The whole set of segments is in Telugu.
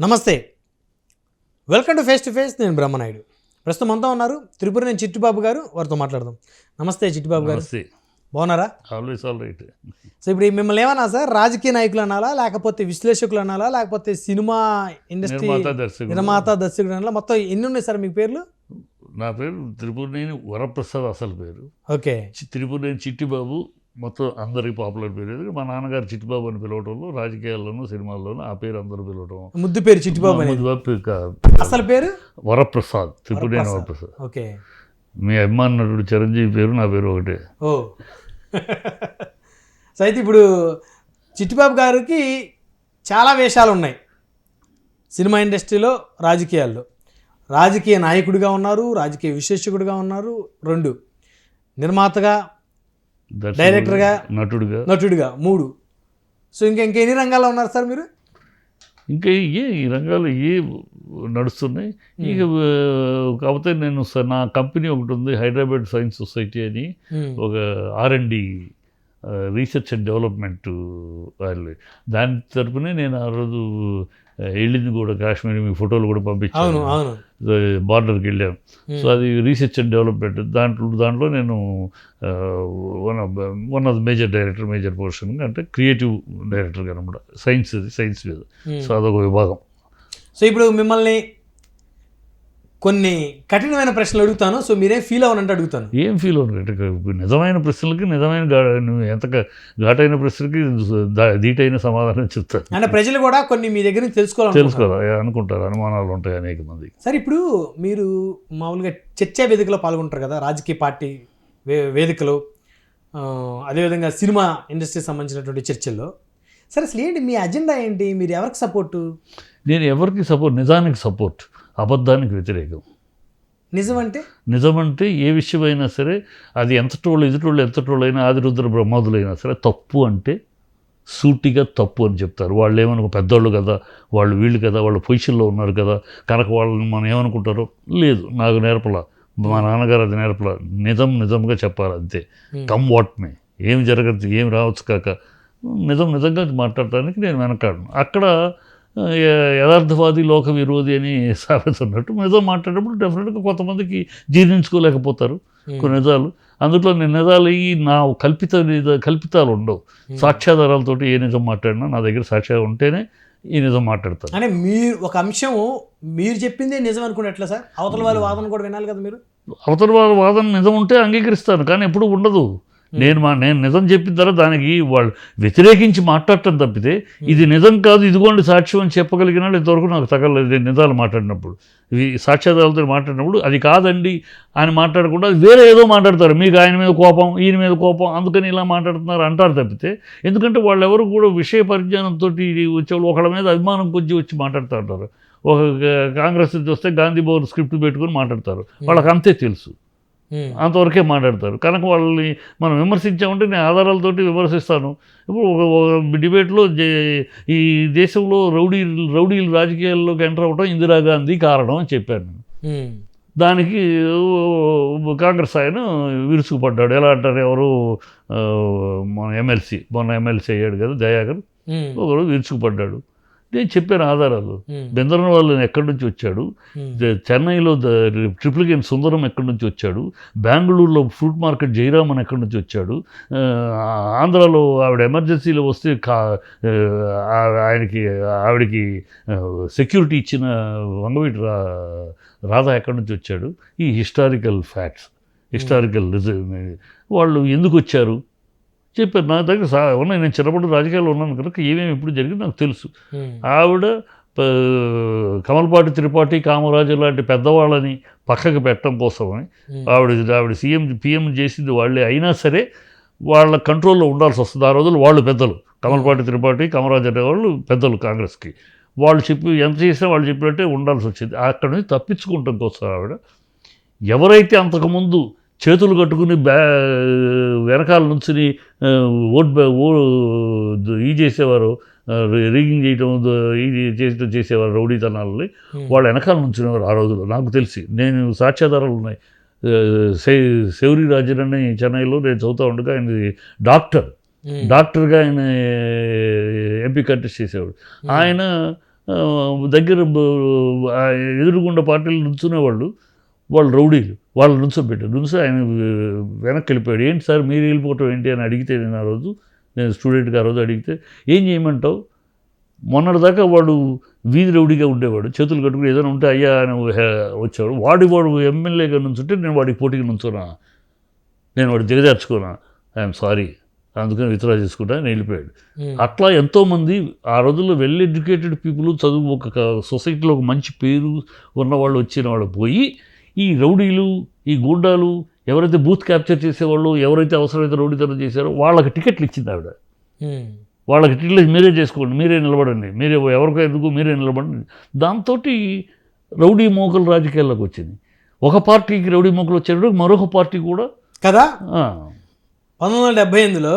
నమస్తే, వెల్కమ్ టు ఫేస్. నేను బ్రహ్మనాయుడు. ప్రస్తుతం అంతా ఉన్నారు త్రిపుర నుంచి చిట్టిబాబు గారు, వారితో మాట్లాడదాం. నమస్తే చిట్టిబాబు గారు, బాగున్నారా? Always all right. సో ఇప్పుడు మిమ్మల్ని ఏమన్నా సార్, రాజకీయ నాయకులు అనాలా, లేకపోతే విశ్లేషకులు అనాలా, లేకపోతే సినిమా ఇండస్ట్రీ నిర్మాత దర్శకుడు అనాలా? మొత్తం ఎన్ని ఉన్నాయి సార్ మీకు పేర్లు? నా పేరు త్రిపురనేని వరప్రసాద్, అసలు పేరు. ఓకే. త్రిపురనేని చిట్టిబాబు మొత్తం అందరికి పాపులర్ పేరు. మా నాన్నగారు చిట్టిబాబు అని పిలవటంలో, రాజకీయాల్లోనూ సినిమాల్లోనూ ఆ పేరు అందరూ పిలవటం. ముద్దు పేరు చిట్టిబాబు అనేది. అసలు పేరు వరప్రసాద్, త్రిపురనేని వరప్రసాద్. ఓకే. మీ అభిమాన నటుడు చిరంజీవి పేరు, నా పేరు ఒకటే. ఓ సో అయితే ఇప్పుడు చిట్టిబాబు గారికి చాలా వేషాలు ఉన్నాయి సినిమా ఇండస్ట్రీలో, రాజకీయాల్లో. రాజకీయ నాయకుడిగా ఉన్నారు, రాజకీయ విశ్లేషకుడిగా ఉన్నారు, రెండు నిర్మాతగా, డైరెక్టర్గా, నటుడిగా, మూడు. సో ఇంకెన్ని రంగాల్లో ఉన్నారు సార్ మీరు? ఇంకా ఈ రంగాలు నడుస్తున్నాయి. ఇక కాకపోతే నేను నా కంపెనీ ఒకటి ఉంది, హైదరాబాద్ సైన్స్ సొసైటీ అని, ఒక R&D రీసెర్చ్ అండ్ డెవలప్మెంట్ వాళ్ళు. దాని తరపునే నేను ఆ రోజు వెళ్ళింది కూడా కాశ్మీర్, మీ ఫోటోలు కూడా పంపించాను. బార్డర్కి వెళ్ళాను. సో అది రీసెర్చ్ అండ్ డెవలప్మెంట్. దాంట్లో నేను one of the major portion, అంటే క్రియేటివ్ డైరెక్టర్గా అనమాట. సైన్స్ మీద. సో అదొక విభాగం. సో ఇప్పుడు మిమ్మల్ని కొన్ని కఠినమైన ప్రశ్నలు అడుగుతాను, సో మీరేం ఫీల్ అవ్వనంటే అడుగుతాను. ఏం ఫీల్ అవ్వనంటే, నిజమైన ప్రశ్నలకి నువ్వు ఎంత ఘాటైన ప్రశ్నలకి ధీటైన సమాధానం చెప్తాను. అంటే ప్రజలు కూడా కొన్ని మీ దగ్గర నుంచి తెలుసుకోవాలి అనుకుంటారు, అనుమానాలు ఉంటాయి అనేక మంది. సరే, ఇప్పుడు మీరు మామూలుగా చర్చా వేదికలో పాల్గొంటారు కదా, రాజకీయ పార్టీ వేదికలు, అదేవిధంగా సినిమా ఇండస్ట్రీకి సంబంధించినటువంటి చర్చల్లో. సరే, అసలు ఏంటి మీ అజెండా ఏంటి? మీరు ఎవరికి సపోర్టు? నేను ఎవరికి సపోర్ట్, నిజానికి సపోర్ట్, అబద్ధానికి వ్యతిరేకం. నిజమంటే ఏ విషయమైనా సరే, అది ఎదుటోళ్ళు ఎంతటోళ్ళైనా, ఆదిరుద్ర బ్రహ్మాదులైనా సరే, తప్పు అంటే సూటిగా తప్పు అని చెప్తారు. వాళ్ళు ఏమనుకో, పెద్దోళ్ళు కదా, వాళ్ళు వీళ్ళు కదా, వాళ్ళు పొజిషన్లో ఉన్నారు కదా, కనుక వాళ్ళని మనం ఏమనుకుంటారో లేదు. నాకు నేర్పలా, మా నాన్నగారు అది నేర్పలా. నిజంగా చెప్పాలి అంతే. కమ్ వాట్ మే, ఏం జరగదు, ఏం రావచ్చు కాక నిజంగా మాట్లాడటానికి నేను వెనకాడను. అక్కడ యథార్థవాది లోక విరోధి అని సాగుతున్నట్టు నిజం మాట్లాడేటప్పుడు డెఫినెట్గా కొంతమందికి జీర్ణించుకోలేకపోతారు కొన్ని నిజాలు. అందులో నేను నిజాలు నా కల్పితాలు ఉండవు. సాక్ష్యాధారాలతోటి ఏ నిజం మాట్లాడినా నా దగ్గర సాక్ష్యాలు ఉంటేనే ఈ నిజం మాట్లాడతారు. అంటే మీరు ఒక అంశం మీరు చెప్పిందే నిజం అనుకున్నట్లే సార్, అవతల వాళ్ళ వాదన కూడా వినాలి కదా మీరు. అవతల వాళ్ళ వాదన నిజం ఉంటే అంగీకరిస్తాను, కానీ ఎప్పుడు ఉండదు. నేను నిజం చెప్పిన తర్వాత దానికి వాళ్ళు వ్యతిరేకించి మాట్లాడటం తప్పితే, ఇది నిజం కాదు, ఇదిగోండి సాక్ష్యం అని చెప్పగలిగినాడు ఇంతవరకు నాకు తగలేదు. నిజాలు మాట్లాడినప్పుడు, ఇవి సాక్ష్యాధారాలతో మాట్లాడినప్పుడు అది కాదండి అని మాట్లాడకుండా వేరే ఏదో మాట్లాడతారు. మీకు ఆయన మీద కోపం, ఈయన మీద కోపం, అందుకని ఇలా మాట్లాడుతున్నారు అంటారు తప్పితే. ఎందుకంటే వాళ్ళు ఎవరు కూడా విషయ పరిజ్ఞానంతో వచ్చేవాళ్ళు ఒకళ్ళ మీద అభిమానం కొద్ది వచ్చి మాట్లాడుతూ ఉంటారు. ఒక కాంగ్రెస్ నుంచి వస్తే గాంధీ భవన్ స్క్రిప్ట్ పెట్టుకుని మాట్లాడతారు. వాళ్ళకి అంతే తెలుసు, అంతవరకే మాట్లాడతారు. కనుక వాళ్ళని మనం విమర్శించామంటే నేను ఆధారాలతోటి విమర్శిస్తాను. ఇప్పుడు ఒక డిబేట్లో ఈ దేశంలో రౌడీలు రాజకీయాల్లోకి ఎంటర్ అవ్వడం ఇందిరాగాంధీ కారణం అని చెప్పాను నేను. దానికి కాంగ్రెస్ ఆయన విరుచుకుపడ్డాడు. ఎలా అంటారు, ఎవరు మొన్న ఎమ్మెల్సీ అయ్యాడు కదా దయాకర్, ఒకడు విరుచుకుపడ్డాడు. నేను చెప్పాను ఆధారాలు. బెందరన్ వాళ్ళు ఎక్కడి నుంచి వచ్చాడు, చెన్నైలో ట్రిపుల్ సుందరం ఎక్కడి నుంచి వచ్చాడు, బెంగళూరులో ఫ్రూట్ మార్కెట్ జయరామన్ ఎక్కడి నుంచి వచ్చాడు, ఆంధ్రాలో ఆవిడ ఎమర్జెన్సీలో వస్తే ఆవిడకి సెక్యూరిటీ ఇచ్చిన వంగవీటి రాధా ఎక్కడి నుంచి వచ్చాడు. ఈ హిస్టారికల్ ఫ్యాక్ట్స్, వాళ్ళు ఎందుకు వచ్చారు చెప్పారు. నా దగ్గర ఉన్నాయి, నేను చిన్నప్పుడు రాజకీయాల్లో ఉన్నాను కనుక ఏమేమి ఎప్పుడు జరిగింది నాకు తెలుసు. ఆవిడ కమలపాటి, త్రిపాఠి, కామరాజు లాంటి పెద్దవాళ్ళని పక్కకు పెట్టడం కోసమని ఆవిడ పిఎం చేసింది వాళ్ళే. అయినా సరే వాళ్ళ కంట్రోల్లో ఉండాల్సి వస్తుంది. ఆ రోజులు వాళ్ళు పెద్దలు, కమలపాటి, త్రిపాఠి, కామరాజు అనే వాళ్ళు పెద్దలు కాంగ్రెస్కి. వాళ్ళు ఎంత చేసినా వాళ్ళు చెప్పినట్టే ఉండాల్సి వచ్చింది. అక్కడ నుంచి తప్పించుకుంటాం కోసం ఆవిడ ఎవరైతే అంతకుముందు చేతులు కట్టుకుని వెనకాల నుంచి చేసేవారు, రీగింగ్ చేయటం, చేసేవారు రౌడీతనాలని, వాళ్ళు వెనకాల నుంచునేవారు ఆ రోజుల్లో. నాకు తెలిసి నేను సాక్ష్యాధారాలు ఉన్నాయి. శౌరి రాజన్ అని చెన్నైలో నేను చదువుతూ ఉండగా ఆయన డాక్టర్గా ఆయన ఎంపీ కంటెస్ట్ చేసేవాడు. ఆయన దగ్గర ఎదురుగుండా పార్టీలు నుంచునేవాళ్ళు, వాళ్ళు రౌడీలు, వాళ్ళు నుంచో ఆయన వెనక్కి వెళ్ళిపోయాడు. ఏంటి సార్ మీరు వెళ్ళిపోవటం ఏంటి అని అడిగితే నేను ఆ రోజు, నేను స్టూడెంట్గా ఆ రోజు అడిగితే, ఏం చేయమంటావు, మొన్నటిదాకా వాడు వీధి రౌడీగా ఉండేవాడు, చేతులు కట్టుకుని ఏదైనా ఉంటే అయ్యా అని వచ్చేవాడు, వాడు ఎమ్మెల్యేగా నుంచుంటే నేను వాడికి పోటీకి నుంచోనా, నేను వాడు దిగజార్చుకోనా, ఐఎమ్ సారీ అందుకని విత్డ్రా చేసుకుంటా అని వెళ్ళిపోయాడు. అట్లా ఎంతోమంది ఆ రోజుల్లో వెల్ ఎడ్యుకేటెడ్ పీపుల్, చదువు ఒక సొసైటీలో ఒక మంచి పేరు ఉన్నవాళ్ళు వచ్చిన వాళ్ళు పోయి ఈ రౌడీలు, ఈ గూండాలు, ఎవరైతే బూత్ క్యాప్చర్ చేసేవాళ్ళు, ఎవరైతే అవసరమైతే రౌడీతనం చేశారో వాళ్ళకి టికెట్లు ఇచ్చింది ఆవిడ. వాళ్ళకి టికెట్లు మీరే చేసుకోండి, మీరే నిలబడండి, మీరే ఎవరికో ఎందుకు మీరే నిలబడండి. దాంతో రౌడీ మోకలు రాజకీయాల్లోకి వచ్చింది. ఒక పార్టీకి రౌడీ మోకలు వచ్చేటప్పుడు మరొక పార్టీ కూడా కదా. 1978లో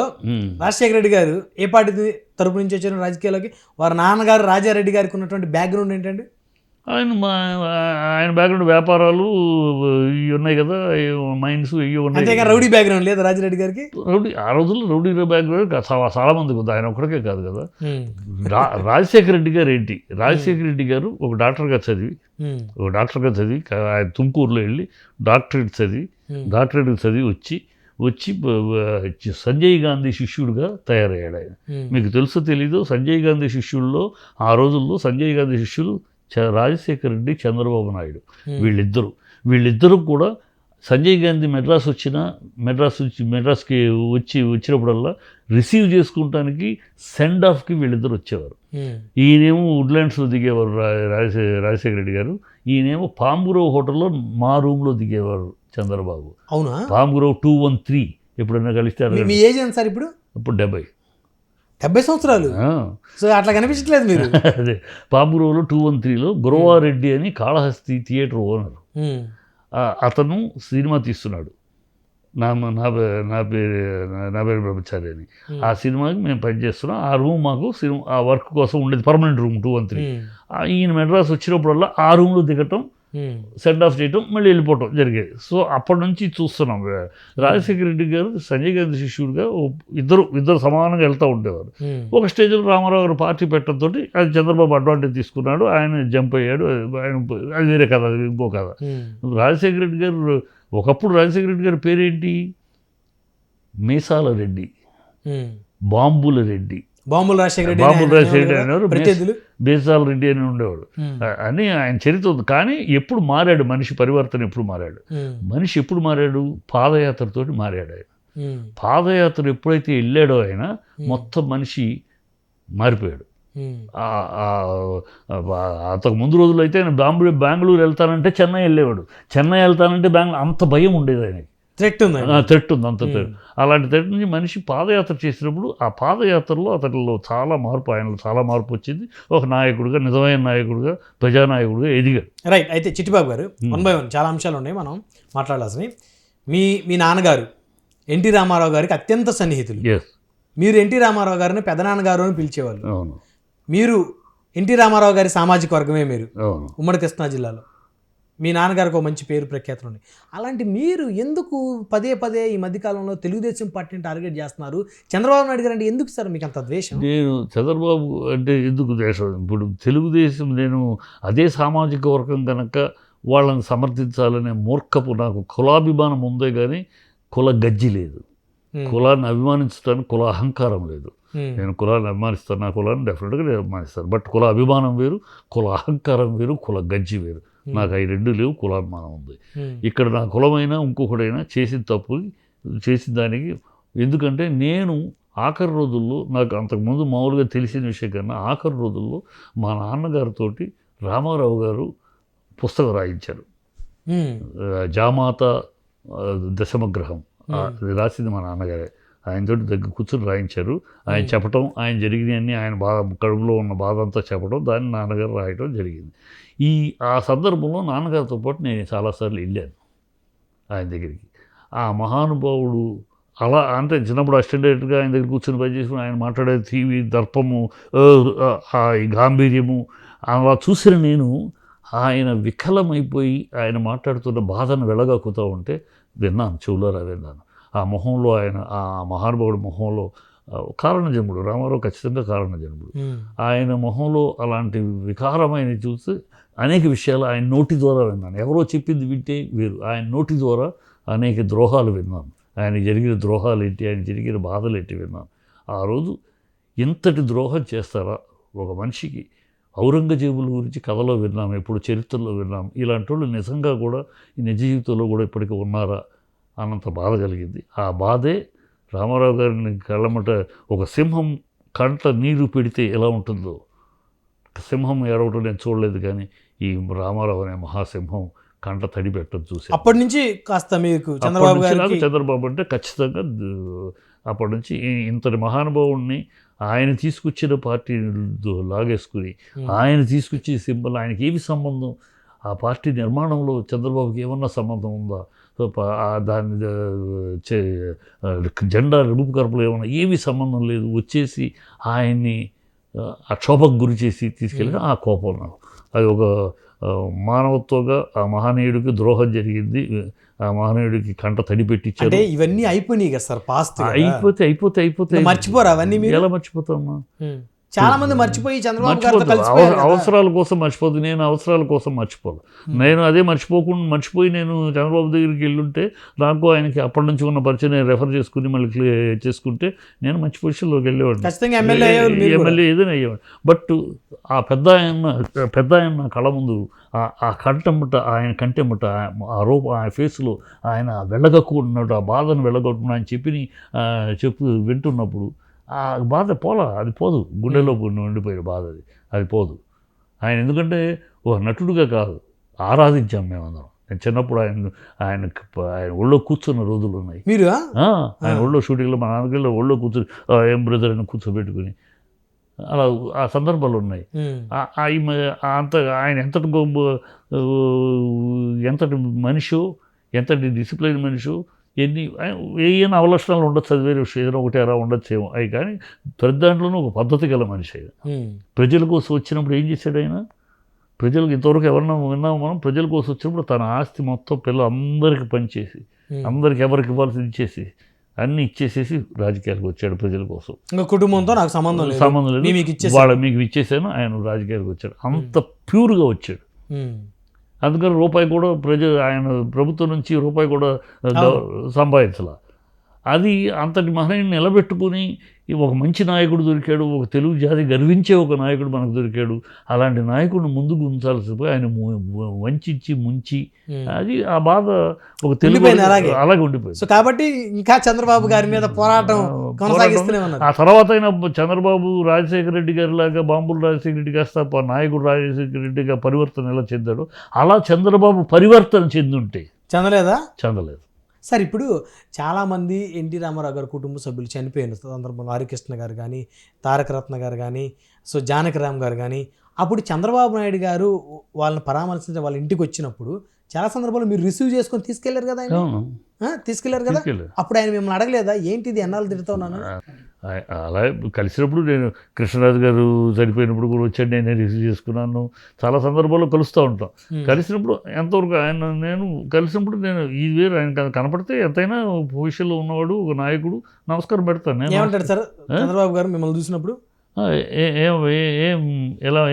రాజశేఖర రెడ్డి గారు ఏ పార్టీ తరపు నుంచి వచ్చారు రాజకీయాల్లోకి? వారి నాన్నగారు రాజారెడ్డి గారికి ఉన్నటువంటి బ్యాక్గ్రౌండ్ ఏంటండి? ఆయన బ్యాక్గ్రౌండ్ వ్యాపారాలు ఇవి ఉన్నాయి కదా, మైన్స్ ఇవి ఉన్నాయి. అంతేగా రౌడీ బ్యాక్గ్రౌండ్ లేదా రాజారెడ్డి గారికి? రౌడీ ఆ రోజుల్లో రౌడీ బ్యాక్గ్రౌండ్ చాలా మందికి ఉంది, ఆయన ఒక్కడికే కాదు కదా. రాజశేఖర రెడ్డి గారు ఏంటి, రాజశేఖర రెడ్డి గారు ఒక డాక్టర్గా చదివి ఆయన తుమ్కూరులో వెళ్ళి డాక్టరేట్ చదివి వచ్చి సంజయ్ గాంధీ శిష్యుడిగా తయారయ్యాడు ఆయన. మీకు తెలుసో తెలీదు, సంజయ్ గాంధీ శిష్యుల్లో ఆ రోజుల్లో సంజయ్ గాంధీ శిష్యులు రాజశేఖర రెడ్డి, చంద్రబాబు నాయుడు, వీళ్ళిద్దరూ కూడా సంజయ్ గాంధీ మెడ్రాస్కి వచ్చినప్పుడల్లా రిసీవ్ చేసుకుంటానికి సెండ్ ఆఫ్కి వీళ్ళిద్దరు వచ్చేవారు. ఈయనేమో వుడ్లాండ్స్లో దిగేవారు రాజశేఖర రెడ్డి గారు, ఈయనేమో పాంబురావు హోటల్లో మా రూమ్లో దిగేవారు చంద్రబాబు. అవునా? పాంబురావు 213 ఎప్పుడన్నా కలిస్తే. మీ ఏజ్ ఎంత సార్ ఇప్పుడు? ఇప్పుడు 70 సంవత్సరాలు. సో అట్లా కనిపించట్లేదు మీరు. అదే పాంబురావులో 213లో గురవారెడ్డి అని కాళహస్తి థియేటర్ ఓనర్, అతను సినిమా తీస్తున్నాడు, నా పేరు బ్రహ్మచారి అని. ఆ సినిమాకి మేము పనిచేస్తున్నాం. ఆ రూమ్ మాకు ఆ వర్క్ కోసం ఉండేది, పర్మనెంట్ రూమ్ 213. ఈయన మెడ్రాస్ వచ్చినప్పుడల్లా ఆ రూమ్లో దిగటం, సెండ్ ఆఫ్ చేయటం, మళ్ళీ వెళ్ళిపోవటం జరిగేది. సో అప్పటి నుంచి చూస్తున్నాం. రాజశేఖర రెడ్డి గారు సంజయ్ గాంధీ శిష్యుడిగా ఇద్దరు సమానంగా వెళ్తూ ఉండేవారు. ఒక స్టేజ్లో రామారావు గారు పార్టీ పెట్టడంతో అది చంద్రబాబు అడ్వాంటేజ్ తీసుకున్నాడు, ఆయన జంప్ అయ్యాడు. అది వేరే కథ, అది ఇంకో కథ. రాజశేఖర రెడ్డి గారు ఒకప్పుడు రాజశేఖర రెడ్డి గారి పేరేంటి? మీసాల రెడ్డి, బాంబుల రెడ్డి, బాంబుల రాజశేఖర రెడ్డి అనేవారు, బేసాల రెడ్డి అని ఉండేవాడు అని ఆయన చరిత్ర ఉంది. కానీ ఎప్పుడు మారాడు మనిషి, పరివర్తన ఎప్పుడు మారాడు మనిషి? ఎప్పుడు మారాడు? పాదయాత్రతోటి మారాడు ఆయన. పాదయాత్ర ఎప్పుడైతే వెళ్ళాడో ఆయన మొత్తం మనిషి మారిపోయాడు. అంతకు ముందు రోజులు అయితే ఆయన బెంగళూరు వెళ్తానంటే చెన్నై వెళ్ళేవాడు, చెన్నై వెళ్తానంటే బెంగళూరు, అంత భయం ఉండేది ఆయనకి. థ్రెట్ ఉంది అంత థ్రెట్. అలాంటి థ్రెట్ నుంచి మనిషి పాదయాత్ర చేసినప్పుడు ఆ పాదయాత్రలో అతనిలో ఆయనలో చాలా మార్పు వచ్చింది. ఒక నాయకుడిగా, నిజమైన నాయకుడిగా, ప్రజానాయకుడిగా ఎదిగాడు. రైట్. అయితే చిట్టిబాబు గారు, 1 by 1 చాలా అంశాలు ఉన్నాయి మనం మాట్లాడాల్సినవి. మీ నాన్నగారు ఎన్టీ రామారావు గారికి అత్యంత సన్నిహితులు. మీరు ఎన్టీ రామారావు గారిని పెదనాన్నగారు అని పిలిచేవాళ్ళు. అవును. మీరు ఎన్టీ రామారావు గారి సామాజిక వర్గమే మీరు. ఉమ్మడి కృష్ణా జిల్లాలో మీ నాన్నగారికి ఒక మంచి పేరు ప్రఖ్యాతులు ఉన్నాయి. అలాంటి మీరు ఎందుకు పదే ఈ మధ్యకాలంలో తెలుగుదేశం పార్టీని టార్గెట్ చేస్తున్నారు? చంద్రబాబు నాయుడు గారు అంటే ఎందుకు సార్ మీకు అంత ద్వేషం? నేను చంద్రబాబు అంటే ఎందుకు ద్వేషం? ఇప్పుడు తెలుగుదేశం, నేను అదే సామాజిక వర్గం కనుక వాళ్ళని సమర్థించాలనే మూర్ఖపు, నాకు కులాభిమానం ఉందే కానీ కుల గజ్జి లేదు. కులాన్ని అభిమానించడానికి కుల అహంకారం లేదు. నేను కులాన్ని అభిమానిస్తాను, నా కులాన్ని డెఫినెట్గా నేను అభిమానిస్తాను. బట్ కుల అభిమానం వేరు, కుల అహంకారం వేరు, కుల గజ్జి వేరు. నాకు అవి రెండు లేవు, కులాభిమానం ఉంది. ఇక్కడ నా కులమైనా ఇంకొకడైనా చేసిన తప్పు చేసిన దానికి, ఎందుకంటే నేను ఆఖరి రోజుల్లో, నాకు అంతకుముందు మామూలుగా తెలిసిన విషయం కన్నా ఆఖరి రోజుల్లో మా నాన్నగారితో రామారావు గారు పుస్తకం రాయించారు. జామాత దశమగ్రహం రాసింది మా నాన్నగారే. ఆయనతో దగ్గర కూర్చొని రాయించారు. ఆయన చెప్పటం, ఆయన జరిగినవన్నీ, ఆయన కడుపులో ఉన్న బాధ అంతా చెప్పడం, దాన్ని నాన్నగారు రాయటం జరిగింది. ఆ సందర్భంలో నాన్నగారితో పాటు నేను చాలాసార్లు వెళ్ళాను ఆయన దగ్గరికి. ఆ మహానుభావుడు అలా అంటే చిన్నప్పుడు అసిస్టెంట్గా ఆయన దగ్గర కూర్చొని పనిచేసుకుని ఆయన మాట్లాడే తీవి, దర్పము, ఈ గాంభీర్యము అలా చూసిన నేను ఆయన వికలమైపోయి ఆయన మాట్లాడుతున్న బాధను వెళ్ళగక్కుతూ ఉంటే విన్నాను, చెవులారా విన్నాను. ఆ మొహంలో, ఆయన ఆ మహానుభావుడి మొహంలో కారణజన్ముడు. రామారావు ఖచ్చితంగా కారణజన్ముడు. ఉమ్. ఆయన మొహంలో అలాంటి వికారమైన చూసి అనేక విషయాలు ఆయన నోటి ద్వారా విన్నాను. ఎవరో చెప్పింది వింటే వేరు, ఆయన నోటి ద్వారా అనేక ద్రోహాలు విన్నాను. ఆయన జరిగిన ద్రోహాలు ఏంటి, ఆయన జరిగిన బాధలు ఏంటి విన్నాను. ఆ రోజు ఇంతటి ద్రోహం చేస్తారా ఒక మనిషికి? ఔరంగజేబుల గురించి కథలో విన్నాం, ఎప్పుడు చరిత్రలో విన్నాం. ఇలాంటి వాళ్ళు నిజంగా కూడా ఈ నిజ జీవితంలో కూడా ఇప్పటికీ ఉన్నారా అన్నంత బాధ కలిగింది. ఆ బాధే రామారావు గారిని కళ్ళమట ఒక సింహం కంట నీరు పెడితే ఎలా ఉంటుందో, సింహం ఏడవటం నేను చూడలేదు, కానీ ఈ రామారావు అనే మహాసింహం కంట తడి పెట్టడం చూసి అప్పటి నుంచి కాస్త మీకు చంద్రబాబు గారికి చంద్రబాబు అంటే ఖచ్చితంగా అప్పటి నుంచి ఇంతటి మహానుభావుడిని ఆయన తీసుకొచ్చిన పార్టీ లాగేసుకుని ఆయన తీసుకొచ్చే సింబల్ ఆయనకి ఏమి సంబంధం, ఆ పార్టీ నిర్మాణంలో చంద్రబాబుకి ఏమన్నా సంబంధం ఉందా, దాని జెండా రూపుకల్పనలో ఏమన్నా ఏమీ సంబంధం లేదు, వచ్చేసి ఆయన్ని అక్షోభకు గురి చేసి తీసుకెళ్ళి ఆ కోపం నాకు అది ఒక మానవత్వంగా ఆ మహనీయుడికి ద్రోహం జరిగింది, ఆ మహనీయుడికి కంట తడి పెట్టించారు. అంటే ఇవన్నీ అయిపోయినాయి కదా సార్, పాస్ట్ అయిపోతే మర్చిపోరా అవన్నీ మీరు? ఎలా మర్చిపోతామా? చాలా మంది మర్చిపోయి చంద్రబాబు గారితో కలిసిపోయారు కదా. అవసరాల కోసం మర్చిపోదు, నేను అవసరాల కోసం మర్చిపోను. నేను అదే మర్చిపోయి నేను చంద్రబాబు దగ్గరికి వెళ్ళుంటే నాకు ఆయనకి అప్పటి నుంచి ఉన్న పరిచయం నేను రెఫర్ చేసుకుని మళ్ళీ చేసుకుంటే నేను మంచి పొజిషన్లోకి వెళ్ళేవాడిని, ఖచ్చితంగా ఎమ్మెల్యే ఏదైనా అయ్యేవాడు. బట్ ఆ పెద్ద ఆయన నా కళ్ళ ముందు ఆ కంటెంబట, ఆయన కంటెంబట, ఆ రూపం, ఆ ఫేస్లో ఆయన వెళ్ళగక్కున్నాడు, ఆ బాధను వెళ్ళగొట్టుకున్నా ఆయన చెప్పు వింటున్నప్పుడు ఆ బాధ అది పోదు, గుండెలో ఉండిపోయిన బాధ అది పోదు. ఆయన ఎందుకంటే ఒక నటుడుగా కాదు, ఆరాధించాం మేమందరం. నేను చిన్నప్పుడు ఆయన ఒళ్ళో కూర్చున్న రోజులు ఉన్నాయి. మీరు ఆయన ఒళ్ళో షూటింగ్లో మా నాన్నగారిలో ఒళ్ళో కూర్చొని ఏం బ్రదర్ అని కూర్చోబెట్టుకుని అలా ఆ సందర్భాలు ఉన్నాయి. అంత ఆయన ఎంతటి మనిషి, ఎంతటి డిసిప్లైన్ మనిషి, ఏమైనా అవలక్షణాలు ఉండొచ్చు, అది వేరే విషయం, ఏదైనా ఒకటి అలా ఉండొచ్చేమో అవి, కానీ ప్రతి దాంట్లోనూ ఒక పద్ధతి గల మనిషి ఆయన. ప్రజల కోసం వచ్చినప్పుడు ఏం చేశాడు ఆయన? ప్రజలకు ఇంతవరకు ఎవరన్నా విన్నాము మనం, ప్రజల కోసం వచ్చినప్పుడు తన ఆస్తి మొత్తం పిల్లలందరికీ పనిచేసి, అందరికి ఎవరికి ఇవ్వాల్సింది ఇచ్చేసి అన్నీ ఇచ్చేసేసి రాజకీయాలకు వచ్చాడు ప్రజల కోసం. కుటుంబంతో నాకు సంబంధం లేదు, మీకు ఇచ్చేసాను, ఆయన రాజకీయాలకు వచ్చాడు. అంత ప్యూర్గా వచ్చాడు. అందుకని రూపాయి కూడా ఆయన ప్రభుత్వం నుంచి రూపాయి కూడా సంపాదించాల. అది అంతటి మహనీయుని నిలబెట్టుకుని ఒక మంచి నాయకుడు దొరికాడు, ఒక తెలుగు జాతి గర్వించే ఒక నాయకుడు మనకు దొరికాడు. అలాంటి నాయకుడిని ముందుకు ఉంచాల్సి పోయి ఆయన వంచి ముంచి, అది ఆ బాధ ఒక తెలుగు అలాగే ఉండిపోయింది. సో కాబట్టి ఇంకా చంద్రబాబు గారి మీద పోరాటం కొనసాగిస్తూనే ఉన్నారు. ఆ తర్వాత అయినా చంద్రబాబు రాజశేఖర రెడ్డి గారి లాగా బాంబులు రాజశేఖర రెడ్డి కాస్త నాయకుడు రాజశేఖర రెడ్డిగా పరివర్తన ఎలా చెందాడు, అలా చంద్రబాబు పరివర్తన చెందుంటే చెందలేదు. సార్ ఇప్పుడు చాలామంది ఎన్టీ రామారావు గారి కుటుంబ సభ్యులు చనిపోయిన సందర్భంలో హరికృష్ణ గారు కానీ, తారక రత్న గారు కానీ, సో జానకిరామ్ గారు కానీ, అప్పుడు చంద్రబాబు నాయుడు గారు వాళ్ళని పరామర్శించే వాళ్ళ ఇంటికి వచ్చినప్పుడు చాలా సందర్భాల్లో మీరు రిసీవ్ చేసుకొని తీసుకెళ్లారు కదా, తీసుకెళ్లారు కదా. అప్పుడు ఆయన మిమ్మల్ని అడగలేదా, ఏంటిది ఎన్నాళ్ళు తిడుతూ ఉన్నాను? అలా కలిసినప్పుడు నేను కృష్ణరాజు గారు చనిపోయినప్పుడు కూడా వచ్చాడు, నేను రిసీవ్ చేసుకున్నాను. చాలా సందర్భాల్లో కలుస్తూ ఉంటాం. కలిసినప్పుడు ఎంతవరకు నేను కలిసినప్పుడు నేను ఈ వేరు ఆయన కనపడితే ఎంతైనా పొజిషన్లో ఉన్నవాడు ఒక నాయకుడు నమస్కారం పెడతాను. నేను ఏమంటాడు సార్ చంద్రబాబు గారు మిమ్మల్ని చూసినప్పుడు?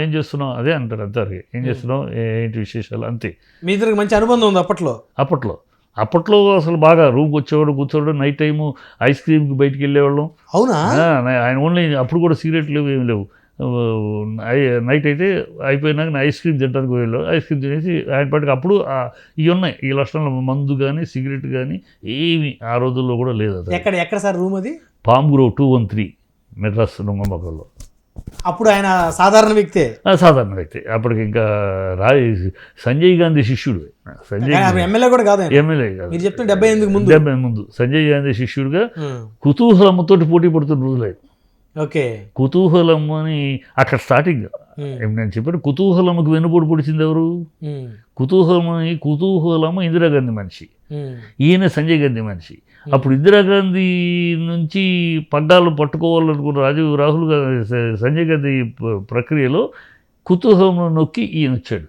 ఏం చేస్తున్నావు అదే అంటారు, అంతే. ఏం చేస్తున్నావు, ఏంటి విశేషాలు, అంతే. మీ ఇద్దరికి మంచి అనుబంధం ఉంది అప్పట్లో అసలు బాగా రూమ్కి వచ్చేవాడు, కూర్చోవాడు, నైట్ టైము ఐస్ క్రీమ్కి బయటికి వెళ్ళేవాళ్ళం. అవునా? ఆయన ఓన్లీ అప్పుడు కూడా సిగరెట్లు ఏమి లేవు. నైట్ అయితే అయిపోయినాక ఐస్ క్రీమ్ తినడానికి వెళ్ళాడు. ఐస్ క్రీమ్ తినేసి ఆయన పాటికి అప్పుడు ఇవి ఉన్నాయి, ఈ లక్షణాలు మందు కానీ సిగరెట్ కానీ ఏమి ఆ రోజుల్లో కూడా లేదు. ఎక్కడ సార్ రూమ్ అది? పామ్ గ్రోవ్ 213 మెడ్రాస్ నుంగంబకంలో. అప్పుడు ఆయన సాధారణ వ్యక్తే. అప్పటికి ఇంకా సంజయ్ గాంధీ శిష్యుడు. ఎమ్మెల్యే కాదు. మీరు చెప్తే 78 ముందు సంజయ్ గాంధీ శిష్యుడిగా కుతూహలంతో పోటీ పడుతున్న రోజులు. కుతూహలం అని అక్కడ స్టార్టింగ్ నేను చెప్పాను. కుతూహలంకు వెన్నుపోటు పొడిచింది ఎవరు? కుతూహలము ఇందిరాగాంధీ మనిషి, ఈయన సంజయ్ గాంధీ మనిషి. అప్పుడు ఇందిరాగాంధీ నుంచి పగ్గాలు పట్టుకోవాలనుకున్న రాహుల్ గాంధీ సంజయ్ గాంధీ ప్రక్రియలో కుతూహలం నొక్కి ఈయన వచ్చాడు.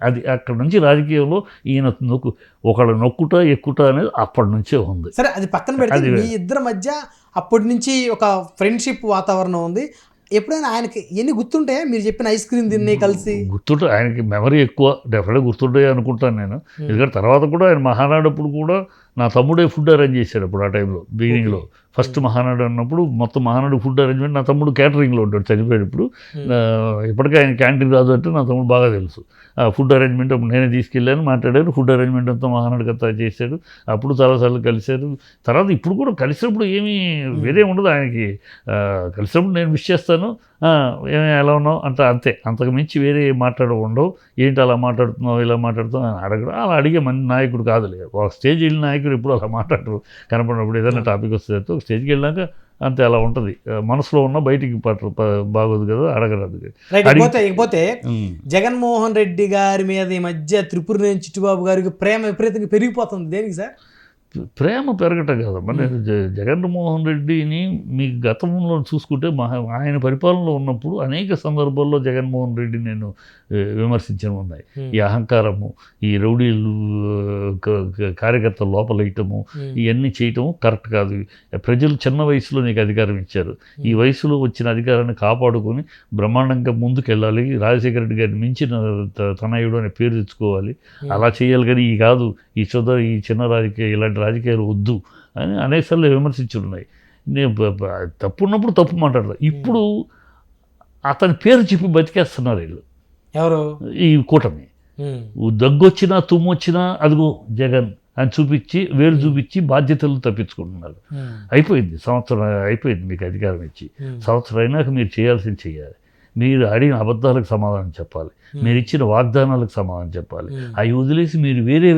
అది అక్కడ నుంచి రాజకీయంలో ఈయన ఒకళ్ళ నొక్కుట ఎక్కుట అనేది అప్పటి నుంచే ఉంది. సరే, అది పక్కన పెడితే మీ ఇద్దరి మధ్య అప్పటి నుంచి ఒక ఫ్రెండ్షిప్ వాతావరణం ఉంది. ఎప్పుడైనా ఆయనకి ఎన్ని గుర్తుంటాయా మీరు చెప్పిన ఐస్ క్రీమ్ తిని కలిసి? గుర్తుంటాయి, ఆయనకి మెమరీ ఎక్కువ, డెఫినెట్గా గుర్తుంటాయి అనుకుంటాను నేను. ఎందుకంటే తర్వాత కూడా ఆయన మహానాడప్పుడు కూడా నా తమ్ముడే ఫుడ్ అరేంజ్ చేశాడు అప్పుడు, ఆ టైంలో బిగినింగ్లో ఫస్ట్ మహానాడు అన్నప్పుడు మొత్తం మహానాడు ఫుడ్ అరేంజ్మెంట్ నా తమ్ముడు క్యాటరింగ్లో ఉంటాడు చనిపోయాడు. ఇప్పుడు ఇప్పటికీ ఆయన క్యాంటీన్ రాదు అంటే నా తమ్ముడు బాగా తెలుసు. ఆ ఫుడ్ అరేంజ్మెంట్ అప్పుడు నేనే తీసుకెళ్ళాను, మాట్లాడాను, ఫుడ్ అరేంజ్మెంట్ అంతా మహానాడుకి అంతా చేశాడు. అప్పుడు చాలాసార్లు కలిశారు. తర్వాత ఇప్పుడు కూడా కలిసినప్పుడు ఏమీ వేరే ఉండదు ఆయనకి. కలిసినప్పుడు నేను విష్ చేస్తాను, ఏమి ఎలా ఉన్నావు అంటే అంతే, అంతకు మించి వేరే ఉండవు. ఏంటి అలా మాట్లాడుతున్నావు ఇలా మాట్లాడుతున్నావు అని అడగడం, అలా అడిగే మంచి నాయకుడు కాదులే. ఒక స్టేజ్ వెళ్ళిన నాయకుడు ఎప్పుడు అలా మాట్లాడరు. కనపడినప్పుడు ఏదైనా టాపిక్ వస్తే ఒక స్టేజ్కి వెళ్ళాక అంతే అలా ఉంటుంది. మనసులో ఉన్న బయటికి బాగోదు కదా, అడగరాదు. ఇకపోతే జగన్మోహన్ రెడ్డి గారి మీద ఈ మధ్య త్రిపురనేని చిట్టిబాబు గారికి ప్రేమ విపరీతంగా పెరిగిపోతుంది. దేనికి సార్? ప్రేమ పెరగటం కదమ్మా. నేను జగన్మోహన్ రెడ్డిని మీ గతంలో చూసుకుంటే ఆయన పరిపాలనలో ఉన్నప్పుడు అనేక సందర్భాల్లో జగన్మోహన్ రెడ్డిని నేను విమర్శించడం ఉన్నాయి. ఈ అహంకారము, ఈ రౌడీలు కార్యకర్తల లోపలేయటము, ఇవన్నీ చేయటము కరెక్ట్ కాదు. ప్రజలు చిన్న వయసులో నీకు అధికారం ఇచ్చారు, ఈ వయసులో వచ్చిన అధికారాన్ని కాపాడుకొని బ్రహ్మాండంగా ముందుకెళ్ళాలి. రాజశేఖర రెడ్డి గారిని మించిన తనయుడు అనే పేరు తెచ్చుకోవాలి. అలా చేయాలి. కానీ ఈ కాదు, ఈ చిన్న రాజకీయ ఇలాంటి రాజకీయాలు వద్దు అని అనేకసార్లు విమర్శించున్నాయి. నేను తప్పు ఉన్నప్పుడు తప్పు మాట్లాడతా. ఇప్పుడు అతని పేరు చెప్పి బతికేస్తున్నారు వీళ్ళు, ఎవరు ఈ కూటమి. దగ్గొచ్చినా తుమ్మొచ్చినా అదిగో జగన్ అని చూపించి, వేలు చూపించి బాధ్యతలు తప్పించుకుంటున్నారు. అయిపోయింది సంవత్సరం, అయిపోయింది మీకు అధికారం ఇచ్చి. సంవత్సరం అయినాక మీరు చేయాల్సింది చేయాలి. మీరు అడిగిన అబద్ధాలకు సమాధానం చెప్పాలి, మీరు ఇచ్చిన వాగ్దానాలకు సమాధానం చెప్పాలి. అవి వదిలేసి మీరు వేరే